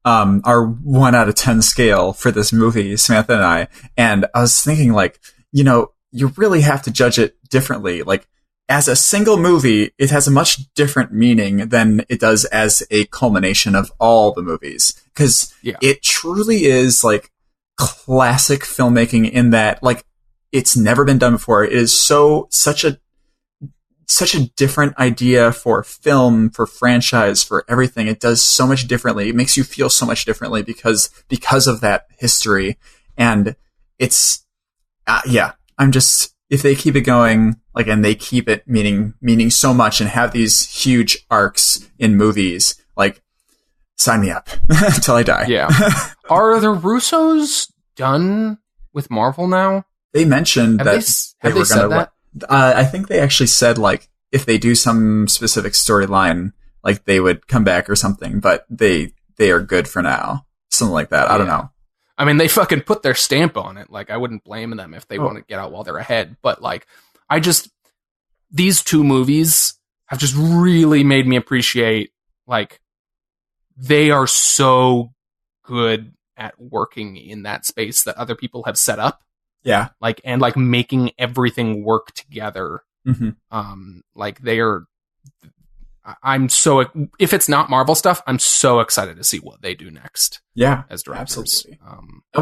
our 1 out of 10 scale for this movie, Samantha and I. And I was thinking, like, you know, you really have to judge it differently. Like, as a single movie, it has a much different meaning than it does as a culmination of all the movies. Because it truly is, like, classic filmmaking in that, like, it's never been done before. It is such a different idea for film, for franchise, for everything. It does so much differently. It makes you feel so much differently because of that history. And it's, I'm just, if they keep it going, like, and they keep it meaning so much and have these huge arcs in movies, like, sign me up until I die. Yeah. Are the Russos done with Marvel now? They mentioned that they were going to. I think they actually said, like, if they do some specific storyline, like, they would come back or something, but they are good for now. Something like that. I don't know. I mean, they fucking put their stamp on it. Like, I wouldn't blame them if they want to get out while they're ahead. But, like, these two movies have just really made me appreciate, like, they are so good at working in that space that other people have set up. Yeah. Like, and, like, making everything work together. Mm-hmm. Like, if it's not Marvel stuff, I'm so excited to see what they do next. Yeah. As directors. Absolutely. I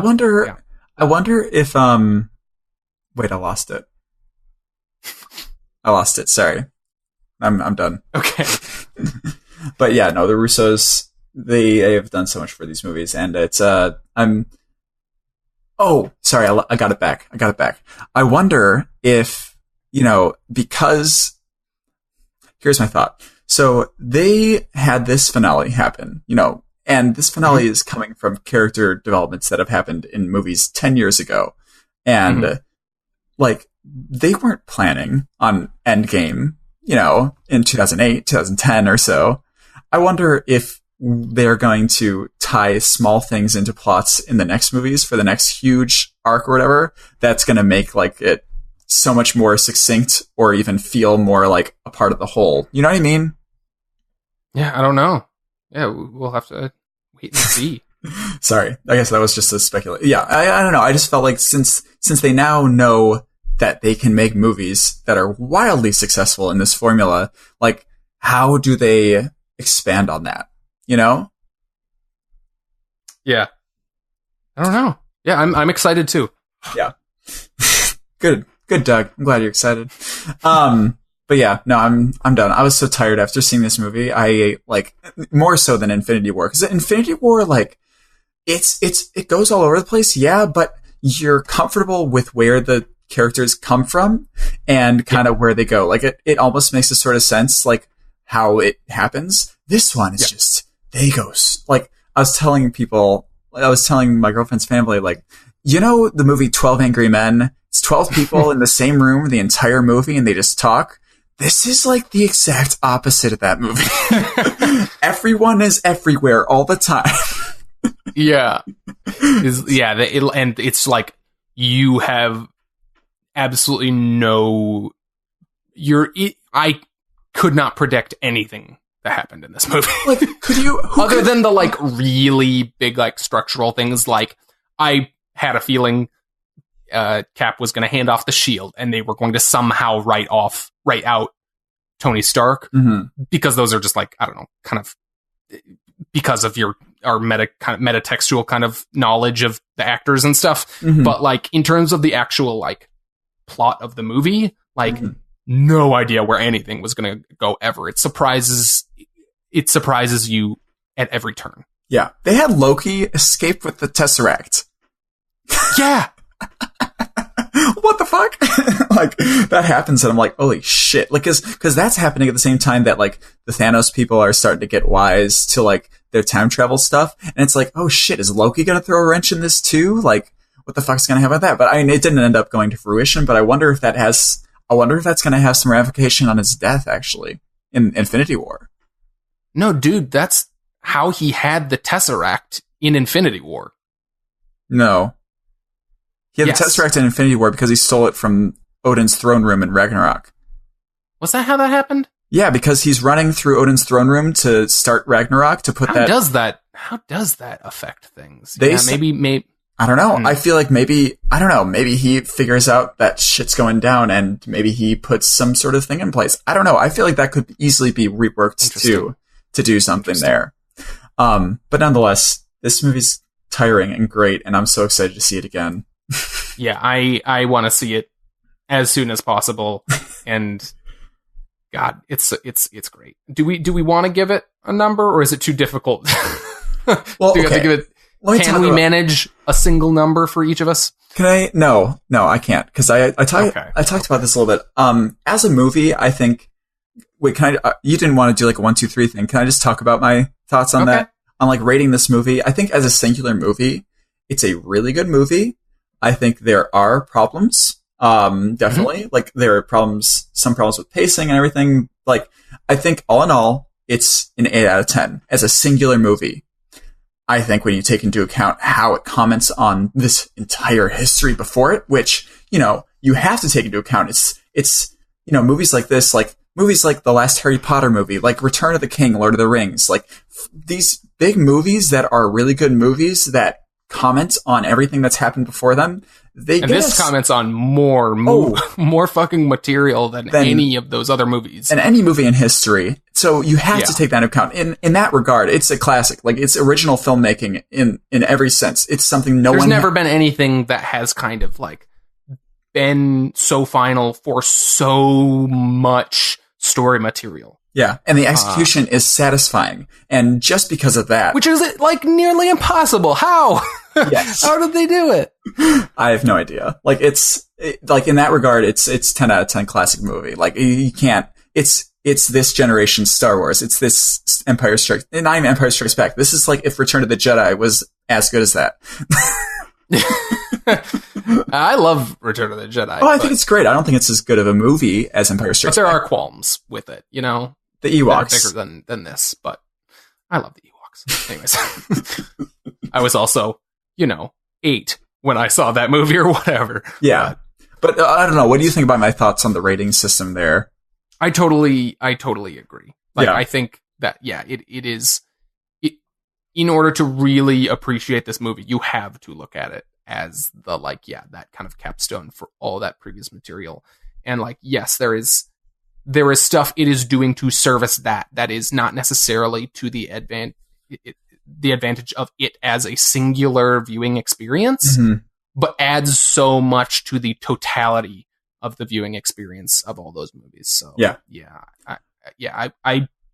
wonder if, wait, I lost it. Sorry. I'm done. Okay. But yeah, no, the Russos, they have done so much for these movies, and it's, oh, sorry, I got it back. I wonder if, you know, because, here's my thought. So they had this finale happen, you know, and this finale is coming from character developments that have happened in movies 10 years ago. And, like, they weren't planning on Endgame, you know, in 2008, 2010 or so. I wonder if they're going to tie small things into plots in the next movies for the next huge arc or whatever. That's going to make, like, it so much more succinct or even feel more like a part of the whole. You know what I mean? Yeah, I don't know. Yeah, we'll have to wait and see. Sorry, I guess that was just a speculation. Yeah, I don't know. I just felt like since they now know that they can make movies that are wildly successful in this formula, like, how do they expand on that? You know? Yeah. I don't know. Yeah, I'm excited too. Yeah. Good, Doug. I'm glad you're excited. But yeah, no, I'm done. I was so tired after seeing this movie. I, like, more so than Infinity War, because Infinity War, like, it goes all over the place. Yeah, but you're comfortable with where the characters come from and kind of where they go. Like, it almost makes a sort of sense, like, how it happens. This one is just, they go, like, I was telling my girlfriend's family, like, you know, the movie 12 Angry Men? It's 12 people in the same room the entire movie and they just talk. This is, like, the exact opposite of that movie. Everyone is everywhere all the time. Yeah. And it's like, you have absolutely I could not predict anything that happened in this movie. Like, other than the, like, really big, like, structural things, like, I had a feeling Cap was going to hand off the shield and they were going to somehow write out Tony Stark, because those are just, like, I don't know, kind of because of our metatextual kind of knowledge of the actors and stuff. But, like, in terms of the actual, like, plot of the movie, like, no idea where anything was going to go ever. It surprises you at every turn. Yeah. They had Loki escape with the Tesseract. Yeah. What the fuck? Like, that happens and I'm like, holy shit. Like, cause that's happening at the same time that, like, the Thanos people are starting to get wise to, like, their time travel stuff. And it's like, oh shit, is Loki gonna throw a wrench in this too? Like, what the fuck's gonna happen with that? But I mean, it didn't end up going to fruition, but I wonder if that's gonna have some ramification on his death, actually, in Infinity War. No, dude, that's how he had the Tesseract in Infinity War. No. He had the Tesseract in Infinity War because he stole it from Odin's throne room in Ragnarok. Was that how that happened? Yeah, because he's running through Odin's throne room to start Ragnarok to put How does that how does that affect things? Maybe. I don't know. I feel like maybe he figures out that shit's going down and maybe he puts some sort of thing in place. I don't know. I feel like that could easily be reworked to do something there. But nonetheless, this movie's tiring and great, and I'm so excited to see it again. Yeah, I want to see it as soon as possible, and God, it's great. Do we want to give it a number, or is it too difficult? Well, have to give it? Can we manage a single number for each of us? Can I? No, I can't, because I talked about this a little bit. As a movie, I think. Wait, can I? You didn't want to do like a 1, 2, 3 thing. Can I just talk about my thoughts on that? On like rating this movie, I think as a singular movie, it's a really good movie. I think there are problems. Definitely, like there are some problems with pacing and everything. Like, I think all in all, it's an 8 out of 10 as a singular movie. I think when you take into account how it comments on this entire history before it, which, you have to take into account. It's movies like this, like movies like the last Harry Potter movie, like Return of the King, Lord of the Rings, like these big movies that are really good movies that comment on everything that's happened before them. This comments on more fucking material than any of those other movies. And any movie in history. So you have to take that into account. In that regard, it's a classic. Like, it's original filmmaking in every sense. It's something There's never been anything that has kind of like been so final for so much story material. Yeah, and the execution is satisfying. And just because of that... Which is, like, nearly impossible. How? Yes. How did they do it? I have no idea. Like, like, in that regard, it's 10 out of 10 classic movie. Like, you can't... It's this generation's Star Wars. It's this Empire Strikes... Not even Empire Strikes Back. This is like if Return of the Jedi was as good as that. I love Return of the Jedi. Oh, I think it's great. I don't think it's as good of a movie as Empire Strikes Back. But there are qualms with it, The Ewoks. They're bigger than this, but I love the Ewoks. Anyways, I was also, 8 when I saw that movie or whatever. Yeah. But I don't know. What do you think about my thoughts on the rating system there? I totally agree. Like, I think that, it is, in order to really appreciate this movie, you have to look at it as the, that kind of capstone for all that previous material. And yes, there is stuff it is doing to service that is not necessarily to the advantage of it as a singular viewing experience, but adds so much to the totality of the viewing experience of all those movies. So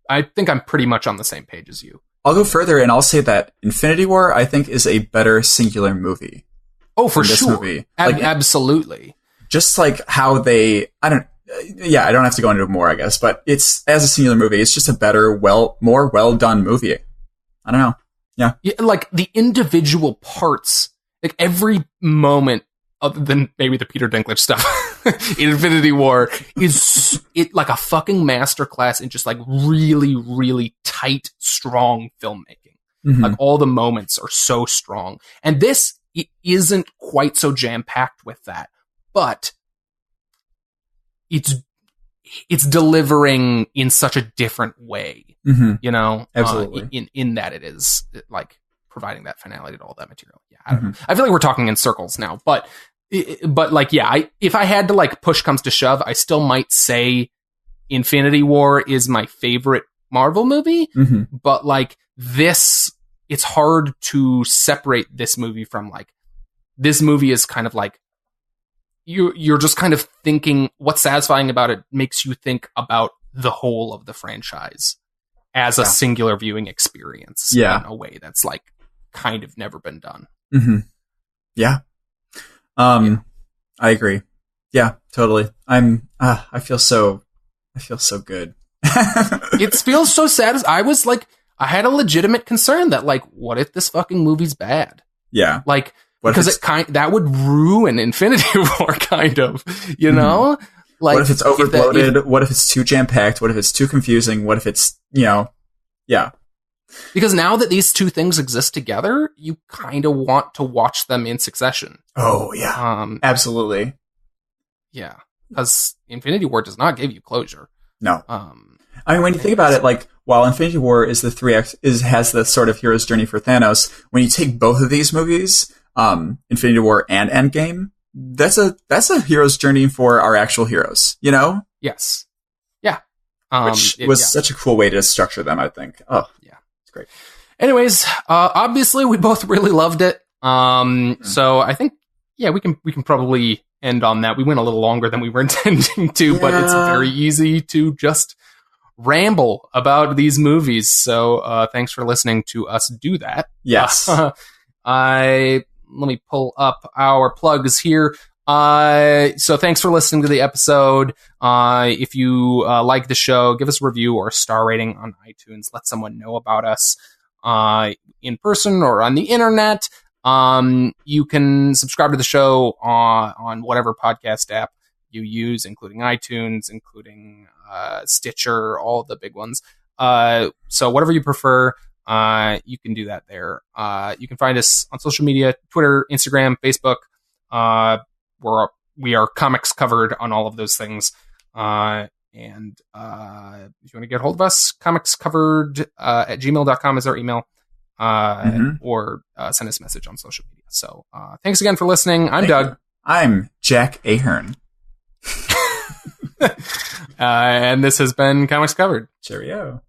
I think I'm pretty much on the same page as you. I'll go further and I'll say that Infinity War, I think, is a better singular movie. Oh, for sure. Movie. Absolutely. Just like how I don't have to go into it more, I guess, but it's, as a singular movie, it's just a better, more well-done movie. I don't know. Yeah. Like, the individual parts, like, every moment, other than maybe the Peter Dinklage stuff, in Infinity War, is like a fucking masterclass in just, like, really, really tight, strong filmmaking. Like, all the moments are so strong. And this, it isn't quite so jam-packed with that, but it's delivering in such a different way, Absolutely. In that it is like providing that finality to all that material. Yeah, I don't know. I feel like we're talking in circles now, but if I had to, like, push comes to shove, I still might say Infinity War is my favorite Marvel movie, but like this, it's hard to separate this movie from, like, this movie is kind of like, you're just kind of thinking, what's satisfying about it makes you think about the whole of the franchise as a singular viewing experience in a way that's, like, kind of never been done. Yeah. I agree. Yeah, totally. I feel so good. It feels so sad. I had a legitimate concern that, like, what if this fucking movie's bad? Yeah. Like, because that would ruin Infinity War, kind of, Like, what if it's overloaded? What if it's too jam-packed? What if it's too confusing? What if it's, yeah. Because now that these two things exist together, you kind of want to watch them in succession. Oh, yeah. Absolutely. Yeah. Because Infinity War does not give you closure. No. I mean, when you think about it, like, while Infinity War is the 3X has the sort of hero's journey for Thanos, when you take both of these movies, Infinity War and Endgame, that's a hero's journey for our actual heroes, you know? Yes. Yeah. Which was such a cool way to structure them, I think. Oh, yeah. It's great. Anyways, obviously we both really loved it. So I think, we can probably end on that. We went a little longer than we were intending to, but it's very easy to just ramble about these movies. So thanks for listening to us do that. Yes. Let me pull up our plugs here. So thanks for listening to the episode. If you like the show, give us a review or a star rating on iTunes. Let someone know about us in person or on the internet. You can subscribe to the show on whatever podcast app you use, including iTunes, including Stitcher, all the big ones. So whatever you prefer, you can do that there. You can find us on social media, Twitter, Instagram, Facebook. We are comics covered on all of those things. And if you want to get a hold of us, comicscovered at gmail.com is our email. Or send us a message on social media. So thanks again for listening. I'm Doug. I'm Jack Ahern. And this has been Comics Covered. Cheerio.